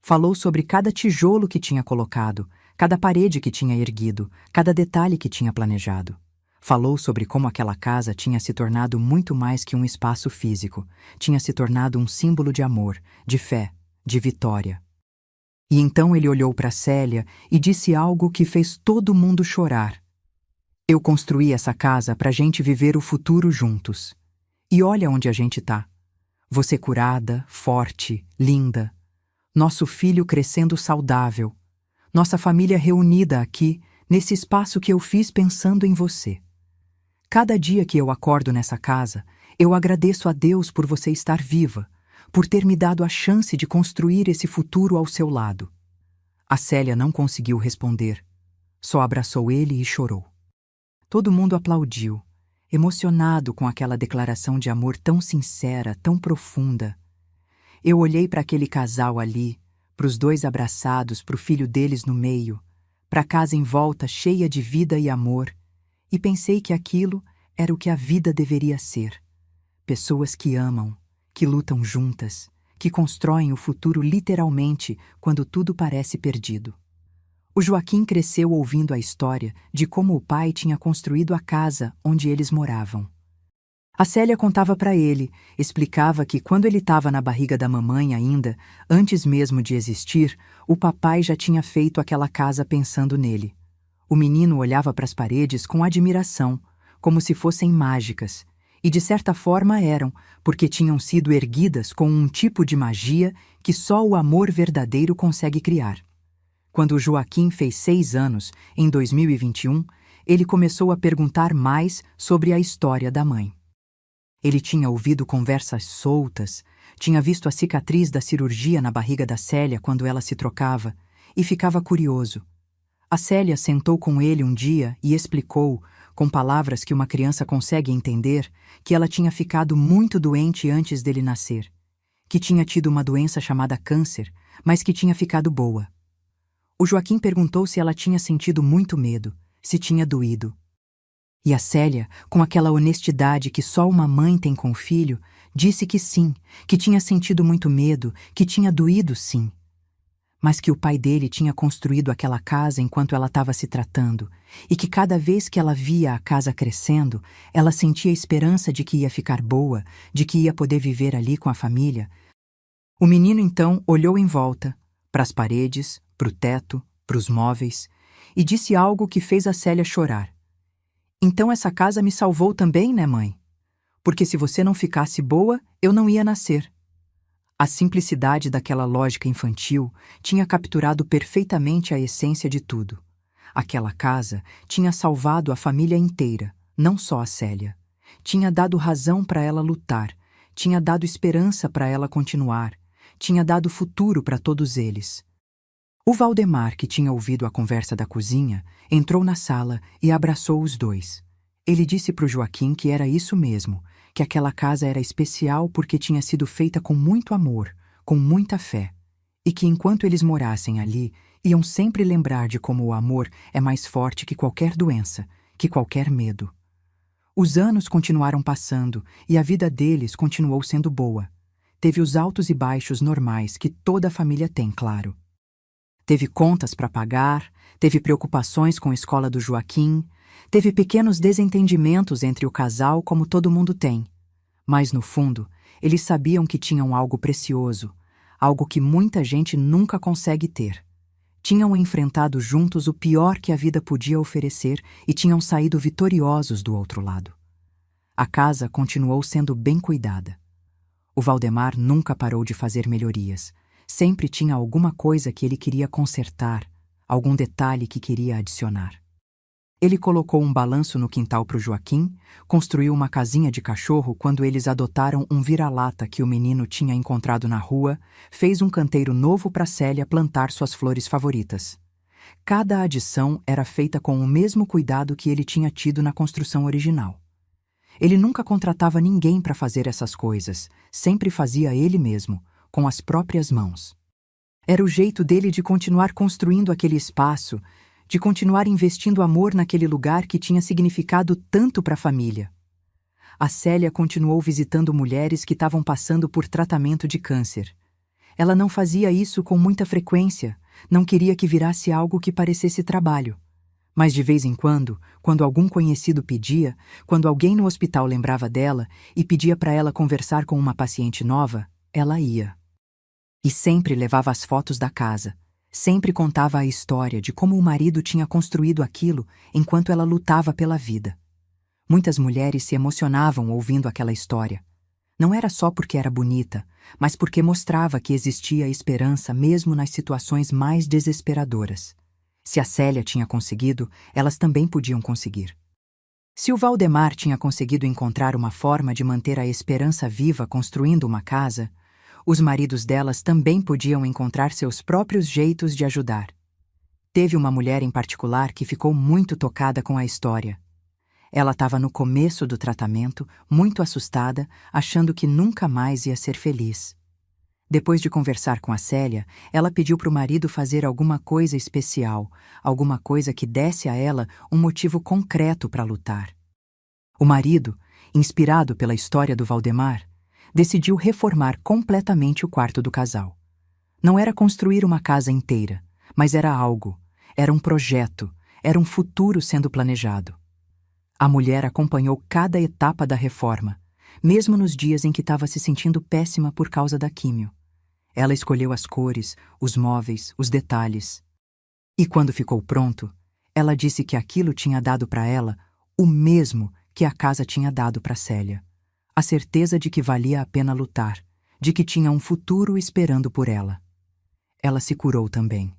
Falou sobre cada tijolo que tinha colocado, cada parede que tinha erguido, cada detalhe que tinha planejado. Falou sobre como aquela casa tinha se tornado muito mais que um espaço físico, tinha se tornado um símbolo de amor, de fé, de vitória. E então ele olhou para Célia e disse algo que fez todo mundo chorar. Eu construí essa casa para a gente viver o futuro juntos. E olha onde a gente tá. Você curada, forte, linda. Nosso filho crescendo saudável. Nossa família reunida aqui, nesse espaço que eu fiz pensando em você. Cada dia que eu acordo nessa casa, eu agradeço a Deus por você estar viva, por ter me dado a chance de construir esse futuro ao seu lado. A Célia não conseguiu responder, só abraçou ele e chorou. Todo mundo aplaudiu, emocionado com aquela declaração de amor tão sincera, tão profunda. Eu olhei para aquele casal ali, para os dois abraçados, para o filho deles no meio, para a casa em volta cheia de vida e amor, e pensei que aquilo era o que a vida deveria ser. Pessoas que amam, que lutam juntas, que constroem o futuro literalmente quando tudo parece perdido. O Joaquim cresceu ouvindo a história de como o pai tinha construído a casa onde eles moravam. A Célia contava para ele, explicava que quando ele estava na barriga da mamãe ainda, antes mesmo de existir, o papai já tinha feito aquela casa pensando nele. O menino olhava para as paredes com admiração, como se fossem mágicas, e de certa forma eram, porque tinham sido erguidas com um tipo de magia que só o amor verdadeiro consegue criar. Quando o Joaquim fez 6 anos, em 2021, ele começou a perguntar mais sobre a história da mãe. Ele tinha ouvido conversas soltas, tinha visto a cicatriz da cirurgia na barriga da Célia quando ela se trocava, e ficava curioso. A Célia sentou com ele um dia e explicou, com palavras que uma criança consegue entender, que ela tinha ficado muito doente antes dele nascer, que tinha tido uma doença chamada câncer, mas que tinha ficado boa. O Joaquim perguntou se ela tinha sentido muito medo, se tinha doído. E a Célia, com aquela honestidade que só uma mãe tem com o filho, disse que sim, que tinha sentido muito medo, que tinha doído sim. Mas que o pai dele tinha construído aquela casa enquanto ela estava se tratando, e que cada vez que ela via a casa crescendo, ela sentia a esperança de que ia ficar boa, de que ia poder viver ali com a família. O menino então olhou em volta, para as paredes, para o teto, para os móveis, e disse algo que fez a Célia chorar. Então essa casa me salvou também, né, mãe? Porque se você não ficasse boa, eu não ia nascer. A simplicidade daquela lógica infantil tinha capturado perfeitamente a essência de tudo. Aquela casa tinha salvado a família inteira, não só a Célia. Tinha dado razão para ela lutar, tinha dado esperança para ela continuar, tinha dado futuro para todos eles. O Valdemar, que tinha ouvido a conversa da cozinha, entrou na sala e abraçou os dois. Ele disse para o Joaquim que era isso mesmo, que aquela casa era especial porque tinha sido feita com muito amor, com muita fé, e que enquanto eles morassem ali, iam sempre lembrar de como o amor é mais forte que qualquer doença, que qualquer medo. Os anos continuaram passando e a vida deles continuou sendo boa. Teve os altos e baixos normais que toda a família tem, claro. Teve contas para pagar, teve preocupações com a escola do Joaquim, teve pequenos desentendimentos entre o casal como todo mundo tem. Mas, no fundo, eles sabiam que tinham algo precioso, algo que muita gente nunca consegue ter. Tinham enfrentado juntos o pior que a vida podia oferecer e tinham saído vitoriosos do outro lado. A casa continuou sendo bem cuidada. O Valdemar nunca parou de fazer melhorias. Sempre tinha alguma coisa que ele queria consertar, algum detalhe que queria adicionar. Ele colocou um balanço no quintal para o Joaquim, construiu uma casinha de cachorro quando eles adotaram um vira-lata que o menino tinha encontrado na rua, fez um canteiro novo para Célia plantar suas flores favoritas. Cada adição era feita com o mesmo cuidado que ele tinha tido na construção original. Ele nunca contratava ninguém para fazer essas coisas, sempre fazia ele mesmo, com as próprias mãos. Era o jeito dele de continuar construindo aquele espaço, de continuar investindo amor naquele lugar que tinha significado tanto para a família. A Célia continuou visitando mulheres que estavam passando por tratamento de câncer. Ela não fazia isso com muita frequência, não queria que virasse algo que parecesse trabalho. Mas de vez em quando algum conhecido pedia, quando alguém no hospital lembrava dela e pedia para ela conversar com uma paciente nova, ela ia. E sempre levava as fotos da casa, sempre contava a história de como o marido tinha construído aquilo enquanto ela lutava pela vida. Muitas mulheres se emocionavam ouvindo aquela história. Não era só porque era bonita, mas porque mostrava que existia esperança mesmo nas situações mais desesperadoras. Se a Célia tinha conseguido, elas também podiam conseguir. Se o Valdemar tinha conseguido encontrar uma forma de manter a esperança viva construindo uma casa, os maridos delas também podiam encontrar seus próprios jeitos de ajudar. Teve uma mulher em particular que ficou muito tocada com a história. Ela estava no começo do tratamento, muito assustada, achando que nunca mais ia ser feliz. Depois de conversar com a Célia, ela pediu para o marido fazer alguma coisa especial, alguma coisa que desse a ela um motivo concreto para lutar. O marido, inspirado pela história do Valdemar, decidiu reformar completamente o quarto do casal. Não era construir uma casa inteira, mas era algo, era um projeto, era um futuro sendo planejado. A mulher acompanhou cada etapa da reforma, mesmo nos dias em que estava se sentindo péssima por causa da químio. Ela escolheu as cores, os móveis, os detalhes. E quando ficou pronto, ela disse que aquilo tinha dado para ela o mesmo que a casa tinha dado para Célia. A certeza de que valia a pena lutar, de que tinha um futuro esperando por ela. Ela se curou também.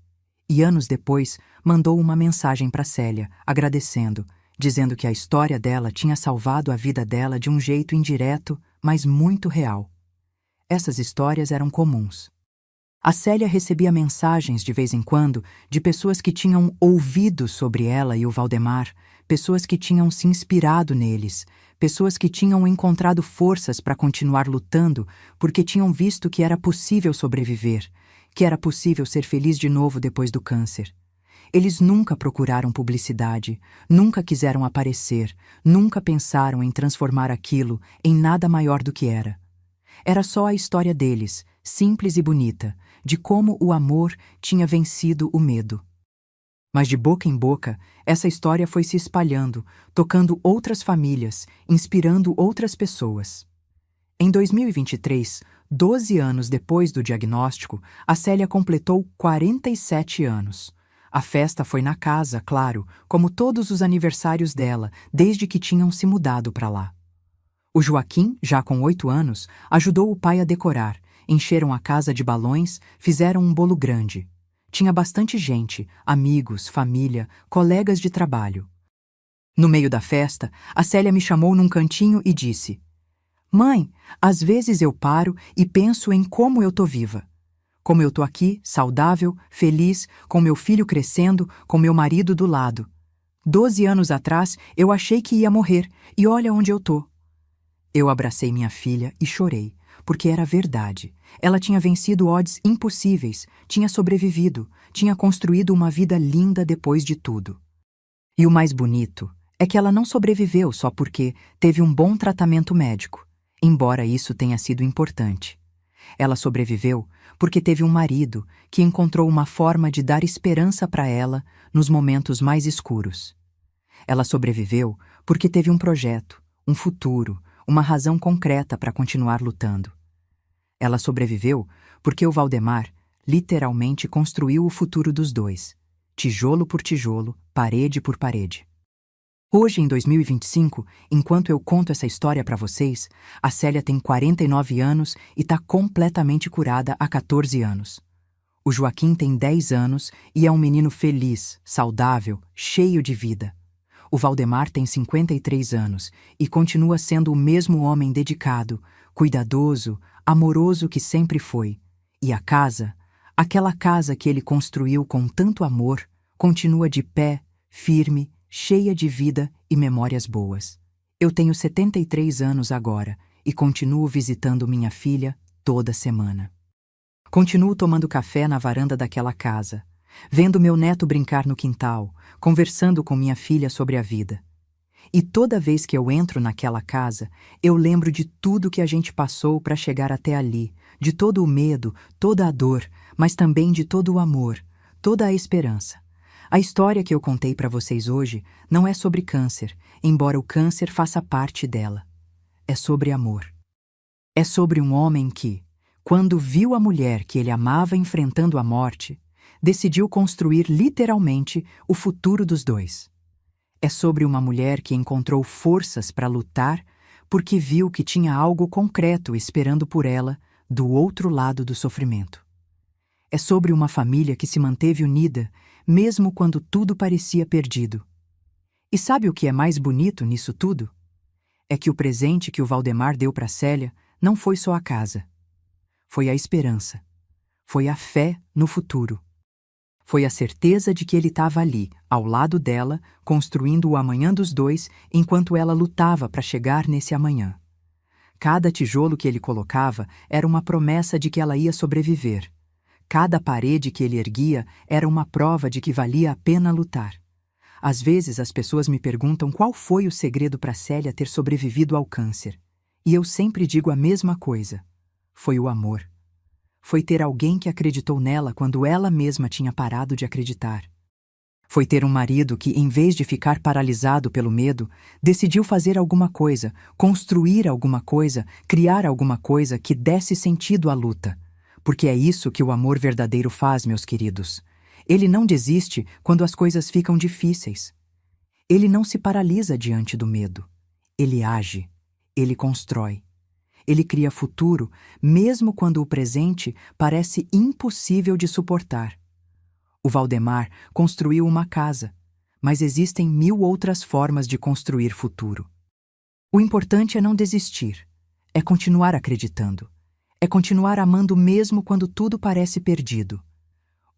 E anos depois, mandou uma mensagem para Célia, agradecendo, dizendo que a história dela tinha salvado a vida dela de um jeito indireto, mas muito real. Essas histórias eram comuns. A Célia recebia mensagens de vez em quando de pessoas que tinham ouvido sobre ela e o Valdemar, pessoas que tinham se inspirado neles, pessoas que tinham encontrado forças para continuar lutando porque tinham visto que era possível sobreviver, que era possível ser feliz de novo depois do câncer. Eles nunca procuraram publicidade, nunca quiseram aparecer, nunca pensaram em transformar aquilo em nada maior do que era. Era só a história deles, simples e bonita, de como o amor tinha vencido o medo. Mas de boca em boca, essa história foi se espalhando, tocando outras famílias, inspirando outras pessoas. Em 2023, 12 anos depois do diagnóstico, a Célia completou 47 anos. A festa foi na casa, claro, como todos os aniversários dela, desde que tinham se mudado para lá. O Joaquim, já com 8 anos, ajudou o pai a decorar, encheram a casa de balões, fizeram um bolo grande. Tinha bastante gente, amigos, família, colegas de trabalho. No meio da festa, a Célia me chamou num cantinho e disse: "Mãe, às vezes eu paro e penso em como eu tô viva. Como eu tô aqui, saudável, feliz, com meu filho crescendo, com meu marido do lado. 12 anos atrás, eu achei que ia morrer, e olha onde eu tô." Eu abracei minha filha e chorei, porque era verdade. Ela tinha vencido odds impossíveis, tinha sobrevivido, tinha construído uma vida linda depois de tudo. E o mais bonito é que ela não sobreviveu só porque teve um bom tratamento médico, embora isso tenha sido importante. Ela sobreviveu porque teve um marido que encontrou uma forma de dar esperança para ela nos momentos mais escuros. Ela sobreviveu porque teve um projeto, um futuro, uma razão concreta para continuar lutando. Ela sobreviveu porque o Valdemar literalmente construiu o futuro dos dois, tijolo por tijolo, parede por parede. Hoje, em 2025, enquanto eu conto essa história para vocês, a Célia tem 49 anos e está completamente curada há 14 anos. O Joaquim tem 10 anos e é um menino feliz, saudável, cheio de vida. O Valdemar tem 53 anos e continua sendo o mesmo homem dedicado, cuidadoso, amoroso que sempre foi. E a casa, aquela casa que ele construiu com tanto amor, continua de pé, firme, cheia de vida e memórias boas. Eu tenho 73 anos agora e continuo visitando minha filha toda semana. Continuo tomando café na varanda daquela casa, vendo meu neto brincar no quintal, conversando com minha filha sobre a vida. E toda vez que eu entro naquela casa, eu lembro de tudo que a gente passou para chegar até ali, de todo o medo, toda a dor, mas também de todo o amor, toda a esperança. A história que eu contei para vocês hoje não é sobre câncer, embora o câncer faça parte dela. É sobre amor. É sobre um homem que, quando viu a mulher que ele amava enfrentando a morte, decidiu construir literalmente o futuro dos dois. É sobre uma mulher que encontrou forças para lutar porque viu que tinha algo concreto esperando por ela do outro lado do sofrimento. É sobre uma família que se manteve unida mesmo quando tudo parecia perdido. E sabe o que é mais bonito nisso tudo? É que o presente que o Valdemar deu para Célia não foi só a casa. Foi a esperança. Foi a fé no futuro. Foi a certeza de que ele estava ali, ao lado dela, construindo o amanhã dos dois, enquanto ela lutava para chegar nesse amanhã. Cada tijolo que ele colocava era uma promessa de que ela ia sobreviver. Cada parede que ele erguia era uma prova de que valia a pena lutar. Às vezes as pessoas me perguntam qual foi o segredo para Célia ter sobrevivido ao câncer. E eu sempre digo a mesma coisa. Foi o amor. Foi ter alguém que acreditou nela quando ela mesma tinha parado de acreditar. Foi ter um marido que, em vez de ficar paralisado pelo medo, decidiu fazer alguma coisa, construir alguma coisa, criar alguma coisa que desse sentido à luta. Porque é isso que o amor verdadeiro faz, meus queridos. Ele não desiste quando as coisas ficam difíceis. Ele não se paralisa diante do medo. Ele age. Ele constrói. Ele cria futuro, mesmo quando o presente parece impossível de suportar. O Valdemar construiu uma casa, mas existem 1000 outras formas de construir futuro. O importante é não desistir. É continuar acreditando. É continuar amando mesmo quando tudo parece perdido.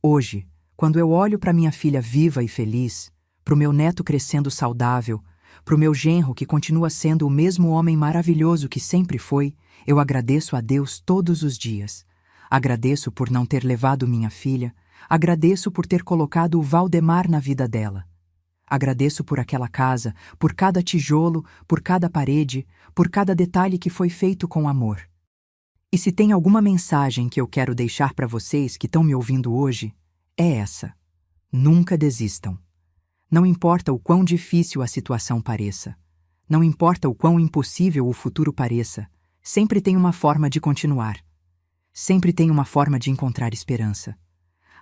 Hoje, quando eu olho para minha filha viva e feliz, para o meu neto crescendo saudável, para o meu genro que continua sendo o mesmo homem maravilhoso que sempre foi, eu agradeço a Deus todos os dias. Agradeço por não ter levado minha filha, agradeço por ter colocado o Valdemar na vida dela. Agradeço por aquela casa, por cada tijolo, por cada parede, por cada detalhe que foi feito com amor. E se tem alguma mensagem que eu quero deixar para vocês que estão me ouvindo hoje, é essa. Nunca desistam. Não importa o quão difícil a situação pareça. Não importa o quão impossível o futuro pareça. Sempre tem uma forma de continuar. Sempre tem uma forma de encontrar esperança.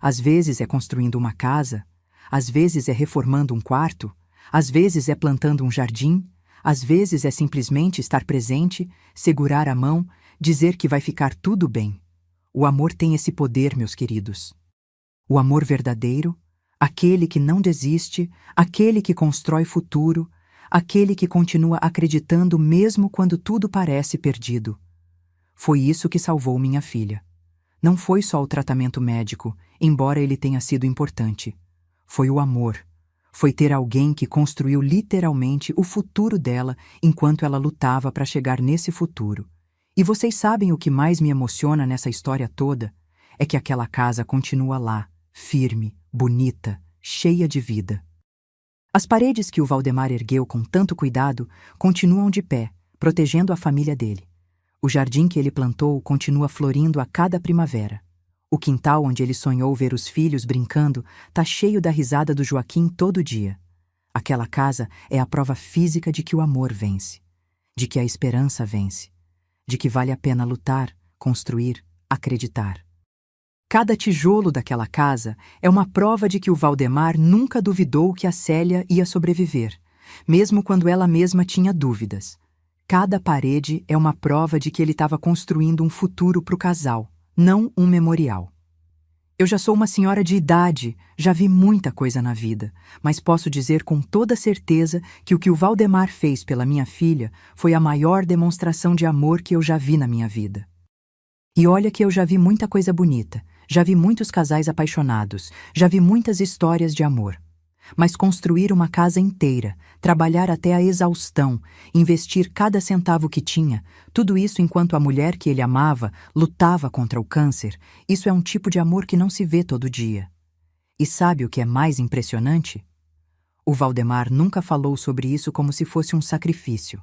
Às vezes é construindo uma casa, às vezes é reformando um quarto, às vezes é plantando um jardim, às vezes é simplesmente estar presente, segurar a mão, dizer que vai ficar tudo bem. O amor tem esse poder, meus queridos. O amor verdadeiro, aquele que não desiste, aquele que constrói futuro, aquele que continua acreditando mesmo quando tudo parece perdido. Foi isso que salvou minha filha. Não foi só o tratamento médico, embora ele tenha sido importante. Foi o amor. Foi ter alguém que construiu literalmente o futuro dela enquanto ela lutava para chegar nesse futuro. E vocês sabem o que mais me emociona nessa história toda? É que aquela casa continua lá, firme, bonita, cheia de vida. As paredes que o Valdemar ergueu com tanto cuidado continuam de pé, protegendo a família dele. O jardim que ele plantou continua florindo a cada primavera. O quintal onde ele sonhou ver os filhos brincando tá cheio da risada do Joaquim todo dia. Aquela casa é a prova física de que o amor vence, de que a esperança vence, de que vale a pena lutar, construir, acreditar. Cada tijolo daquela casa é uma prova de que o Valdemar nunca duvidou que a Célia ia sobreviver, mesmo quando ela mesma tinha dúvidas. Cada parede é uma prova de que ele estava construindo um futuro para o casal, não um memorial. Eu já sou uma senhora de idade, já vi muita coisa na vida, mas posso dizer com toda certeza que o Valdemar fez pela minha filha foi a maior demonstração de amor que eu já vi na minha vida. E olha que eu já vi muita coisa bonita, já vi muitos casais apaixonados, já vi muitas histórias de amor. Mas construir uma casa inteira, trabalhar até a exaustão, investir cada centavo que tinha, tudo isso enquanto a mulher que ele amava lutava contra o câncer, isso é um tipo de amor que não se vê todo dia. E sabe o que é mais impressionante? O Valdemar nunca falou sobre isso como se fosse um sacrifício.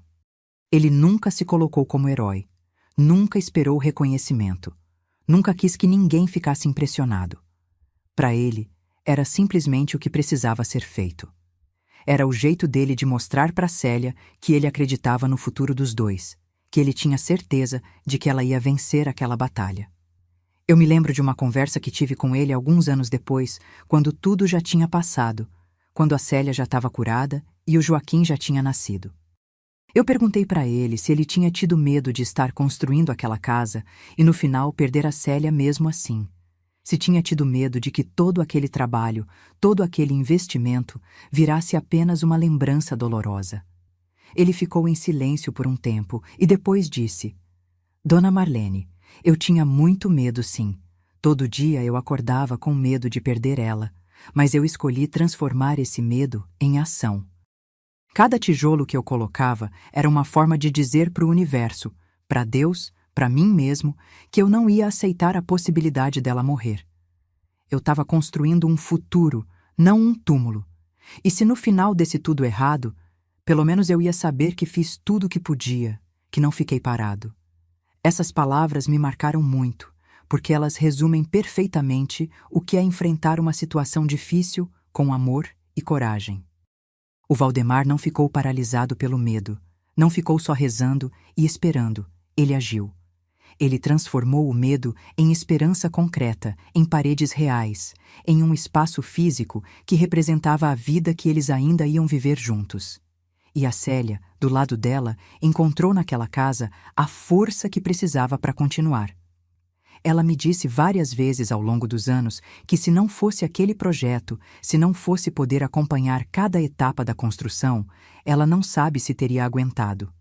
Ele nunca se colocou como herói, nunca esperou reconhecimento, nunca quis que ninguém ficasse impressionado. Para ele, era simplesmente o que precisava ser feito. Era o jeito dele de mostrar para Célia que ele acreditava no futuro dos dois, que ele tinha certeza de que ela ia vencer aquela batalha. Eu me lembro de uma conversa que tive com ele alguns anos depois, quando tudo já tinha passado, quando a Célia já estava curada e o Joaquim já tinha nascido. Eu perguntei para ele se ele tinha tido medo de estar construindo aquela casa e no final perder a Célia mesmo assim. Se tinha tido medo de que todo aquele trabalho, todo aquele investimento, virasse apenas uma lembrança dolorosa. Ele ficou em silêncio por um tempo e depois disse: Dona Marlene, eu tinha muito medo sim. Todo dia eu acordava com medo de perder ela, mas eu escolhi transformar esse medo em ação. Cada tijolo que eu colocava era uma forma de dizer para o universo, para Deus, para mim mesmo, que eu não ia aceitar a possibilidade dela morrer. Eu estava construindo um futuro, não um túmulo. E se no final desse tudo errado, pelo menos eu ia saber que fiz tudo o que podia, que não fiquei parado. Essas palavras me marcaram muito, porque elas resumem perfeitamente o que é enfrentar uma situação difícil com amor e coragem. O Valdemar não ficou paralisado pelo medo, não ficou só rezando e esperando, ele agiu. Ele transformou o medo em esperança concreta, em paredes reais, em um espaço físico que representava a vida que eles ainda iam viver juntos. E a Célia, do lado dela, encontrou naquela casa a força que precisava para continuar. Ela me disse várias vezes ao longo dos anos que se não fosse aquele projeto, se não fosse poder acompanhar cada etapa da construção, ela não sabe se teria aguentado.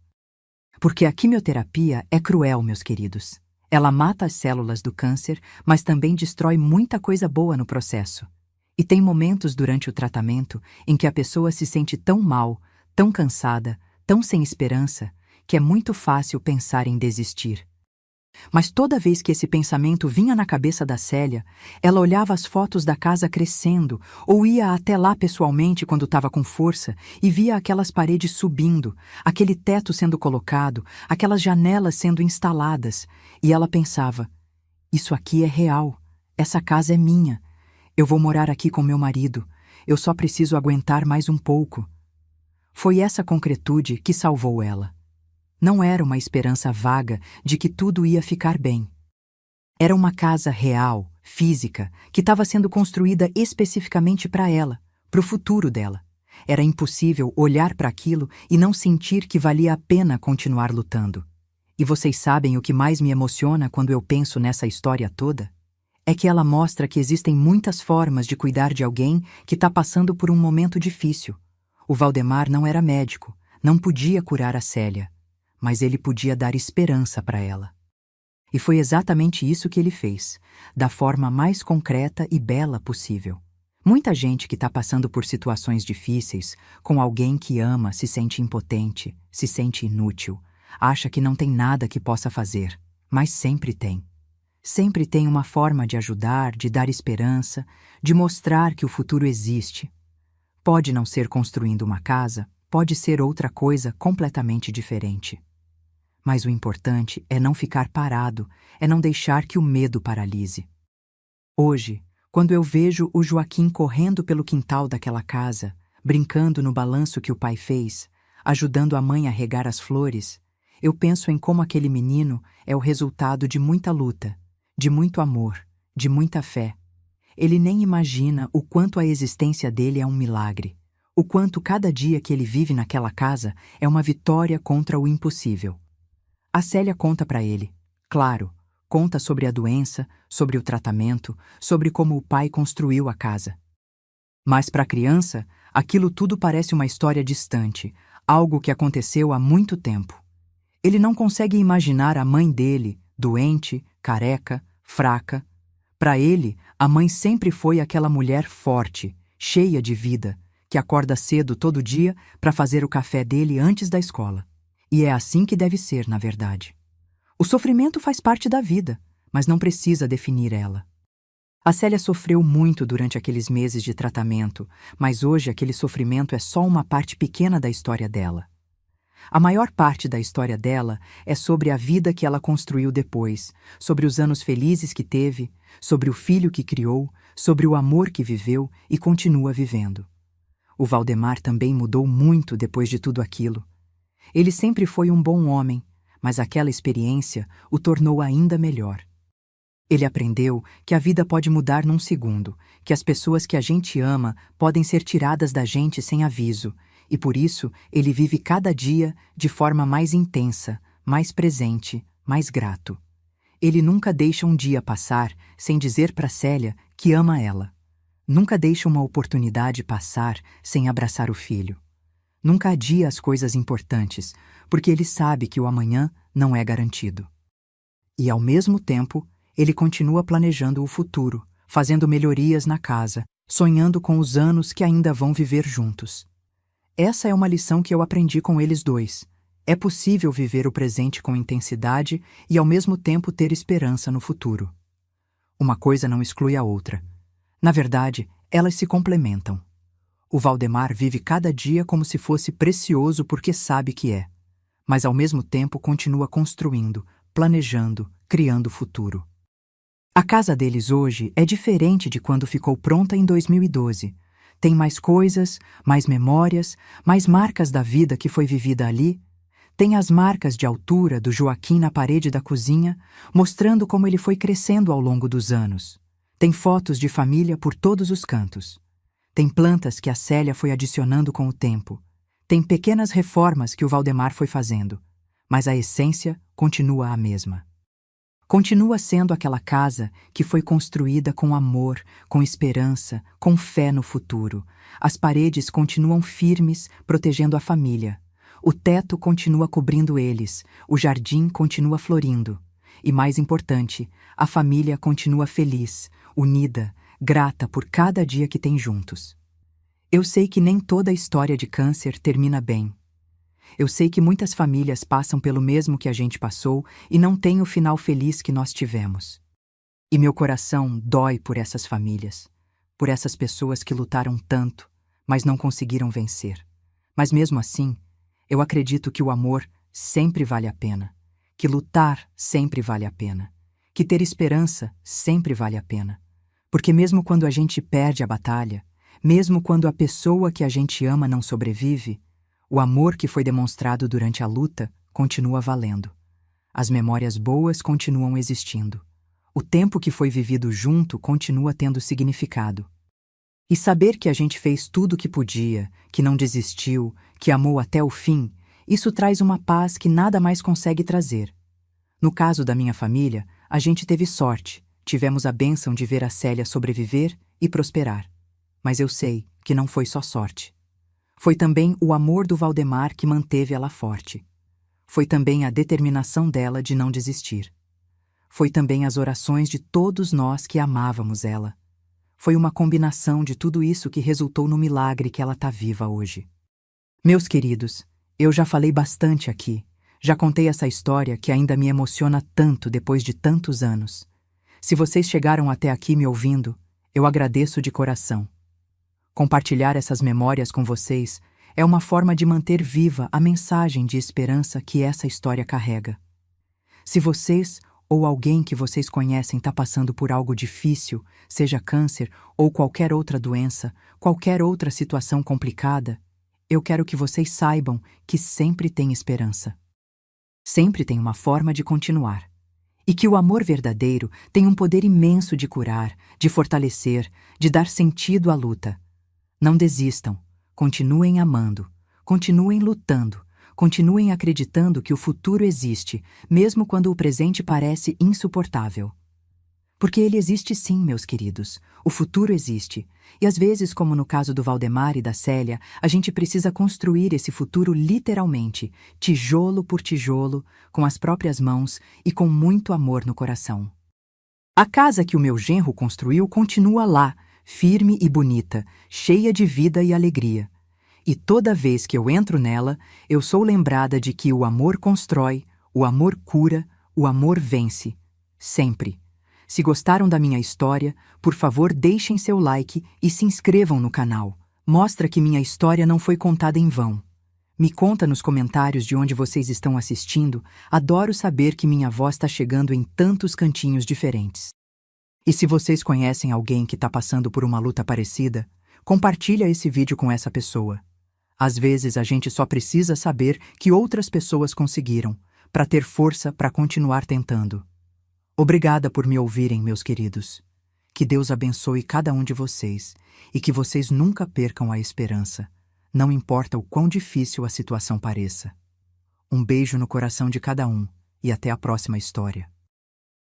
Porque a quimioterapia é cruel, meus queridos. Ela mata as células do câncer, mas também destrói muita coisa boa no processo. E tem momentos durante o tratamento em que a pessoa se sente tão mal, tão cansada, tão sem esperança, que é muito fácil pensar em desistir. Mas toda vez que esse pensamento vinha na cabeça da Célia, ela olhava as fotos da casa crescendo ou ia até lá pessoalmente quando estava com força e via aquelas paredes subindo, aquele teto sendo colocado, aquelas janelas sendo instaladas, e ela pensava: isso aqui é real, essa casa é minha, eu vou morar aqui com meu marido, eu só preciso aguentar mais um pouco. Foi essa concretude que salvou ela. Não era uma esperança vaga de que tudo ia ficar bem. Era uma casa real, física, que estava sendo construída especificamente para ela, para o futuro dela. Era impossível olhar para aquilo e não sentir que valia a pena continuar lutando. E vocês sabem o que mais me emociona quando eu penso nessa história toda? É que ela mostra que existem muitas formas de cuidar de alguém que está passando por um momento difícil. O Valdemar não era médico, não podia curar a Célia, mas ele podia dar esperança para ela. E foi exatamente isso que ele fez, da forma mais concreta e bela possível. Muita gente que está passando por situações difíceis, com alguém que ama, se sente impotente, se sente inútil, acha que não tem nada que possa fazer, mas sempre tem. Sempre tem uma forma de ajudar, de dar esperança, de mostrar que o futuro existe. Pode não ser construindo uma casa, pode ser outra coisa completamente diferente. Mas o importante é não ficar parado, é não deixar que o medo paralise. Hoje, quando eu vejo o Joaquim correndo pelo quintal daquela casa, brincando no balanço que o pai fez, ajudando a mãe a regar as flores, eu penso em como aquele menino é o resultado de muita luta, de muito amor, de muita fé. Ele nem imagina o quanto a existência dele é um milagre, o quanto cada dia que ele vive naquela casa é uma vitória contra o impossível. A Célia conta para ele, claro, conta sobre a doença, sobre o tratamento, sobre como o pai construiu a casa. Mas para a criança, aquilo tudo parece uma história distante, algo que aconteceu há muito tempo. Ele não consegue imaginar a mãe dele, doente, careca, fraca. Para ele, a mãe sempre foi aquela mulher forte, cheia de vida, que acorda cedo todo dia para fazer o café dele antes da escola. E é assim que deve ser, na verdade. O sofrimento faz parte da vida, mas não precisa definir ela. A Célia sofreu muito durante aqueles meses de tratamento, mas hoje aquele sofrimento é só uma parte pequena da história dela. A maior parte da história dela é sobre a vida que ela construiu depois, sobre os anos felizes que teve, sobre o filho que criou, sobre o amor que viveu e continua vivendo. O Valdemar também mudou muito depois de tudo aquilo. Ele sempre foi um bom homem, mas aquela experiência o tornou ainda melhor. Ele aprendeu que a vida pode mudar num segundo, que as pessoas que a gente ama podem ser tiradas da gente sem aviso, e por isso ele vive cada dia de forma mais intensa, mais presente, mais grato. Ele nunca deixa um dia passar sem dizer para Célia que ama ela. Nunca deixa uma oportunidade passar sem abraçar o filho. Nunca adia as coisas importantes, porque ele sabe que o amanhã não é garantido. E, ao mesmo tempo, ele continua planejando o futuro, fazendo melhorias na casa, sonhando com os anos que ainda vão viver juntos. Essa é uma lição que eu aprendi com eles dois. É possível viver o presente com intensidade e, ao mesmo tempo, ter esperança no futuro. Uma coisa não exclui a outra. Na verdade, elas se complementam. O Valdemar vive cada dia como se fosse precioso porque sabe que é, mas ao mesmo tempo continua construindo, planejando, criando o futuro. A casa deles hoje é diferente de quando ficou pronta em 2012. Tem mais coisas, mais memórias, mais marcas da vida que foi vivida ali. Tem as marcas de altura do Joaquim na parede da cozinha, mostrando como ele foi crescendo ao longo dos anos. Tem fotos de família por todos os cantos. Tem plantas que a Célia foi adicionando com o tempo. Tem pequenas reformas que o Valdemar foi fazendo. Mas a essência continua a mesma. Continua sendo aquela casa que foi construída com amor, com esperança, com fé no futuro. As paredes continuam firmes, protegendo a família. O teto continua cobrindo eles, o jardim continua florindo. E mais importante, a família continua feliz, unida, grata por cada dia que tem juntos. Eu sei que nem toda a história de câncer termina bem. Eu sei que muitas famílias passam pelo mesmo que a gente passou e não têm o final feliz que nós tivemos. E meu coração dói por essas famílias, por essas pessoas que lutaram tanto, mas não conseguiram vencer. Mas mesmo assim, eu acredito que o amor sempre vale a pena, que lutar sempre vale a pena, que ter esperança sempre vale a pena. Porque mesmo quando a gente perde a batalha, mesmo quando a pessoa que a gente ama não sobrevive, o amor que foi demonstrado durante a luta continua valendo. As memórias boas continuam existindo. O tempo que foi vivido junto continua tendo significado. E saber que a gente fez tudo o que podia, que não desistiu, que amou até o fim, isso traz uma paz que nada mais consegue trazer. No caso da minha família, a gente teve sorte. Tivemos a bênção de ver a Célia sobreviver e prosperar. Mas eu sei que não foi só sorte. Foi também o amor do Valdemar que manteve ela forte. Foi também a determinação dela de não desistir. Foi também as orações de todos nós que amávamos ela. Foi uma combinação de tudo isso que resultou no milagre que ela está viva hoje. Meus queridos, eu já falei bastante aqui. Já contei essa história que ainda me emociona tanto depois de tantos anos. Se vocês chegaram até aqui me ouvindo, eu agradeço de coração. Compartilhar essas memórias com vocês é uma forma de manter viva a mensagem de esperança que essa história carrega. Se vocês ou alguém que vocês conhecem está passando por algo difícil, seja câncer ou qualquer outra doença, qualquer outra situação complicada, eu quero que vocês saibam que sempre tem esperança. Sempre tem uma forma de continuar. E que o amor verdadeiro tem um poder imenso de curar, de fortalecer, de dar sentido à luta. Não desistam, continuem amando, continuem lutando, continuem acreditando que o futuro existe, mesmo quando o presente parece insuportável. Porque ele existe sim, meus queridos. O futuro existe. E às vezes, como no caso do Valdemar e da Célia, a gente precisa construir esse futuro literalmente, tijolo por tijolo, com as próprias mãos e com muito amor no coração. A casa que o meu genro construiu continua lá, firme e bonita, cheia de vida e alegria. E toda vez que eu entro nela, eu sou lembrada de que o amor constrói, o amor cura, o amor vence. Sempre. Se gostaram da minha história, por favor deixem seu like e se inscrevam no canal. Mostra que minha história não foi contada em vão. Me conta nos comentários de onde vocês estão assistindo, adoro saber que minha voz está chegando em tantos cantinhos diferentes. E se vocês conhecem alguém que está passando por uma luta parecida, compartilha esse vídeo com essa pessoa. Às vezes a gente só precisa saber que outras pessoas conseguiram, para ter força para continuar tentando. Obrigada por me ouvirem, meus queridos. Que Deus abençoe cada um de vocês e que vocês nunca percam a esperança, não importa o quão difícil a situação pareça. Um beijo no coração de cada um e até a próxima história.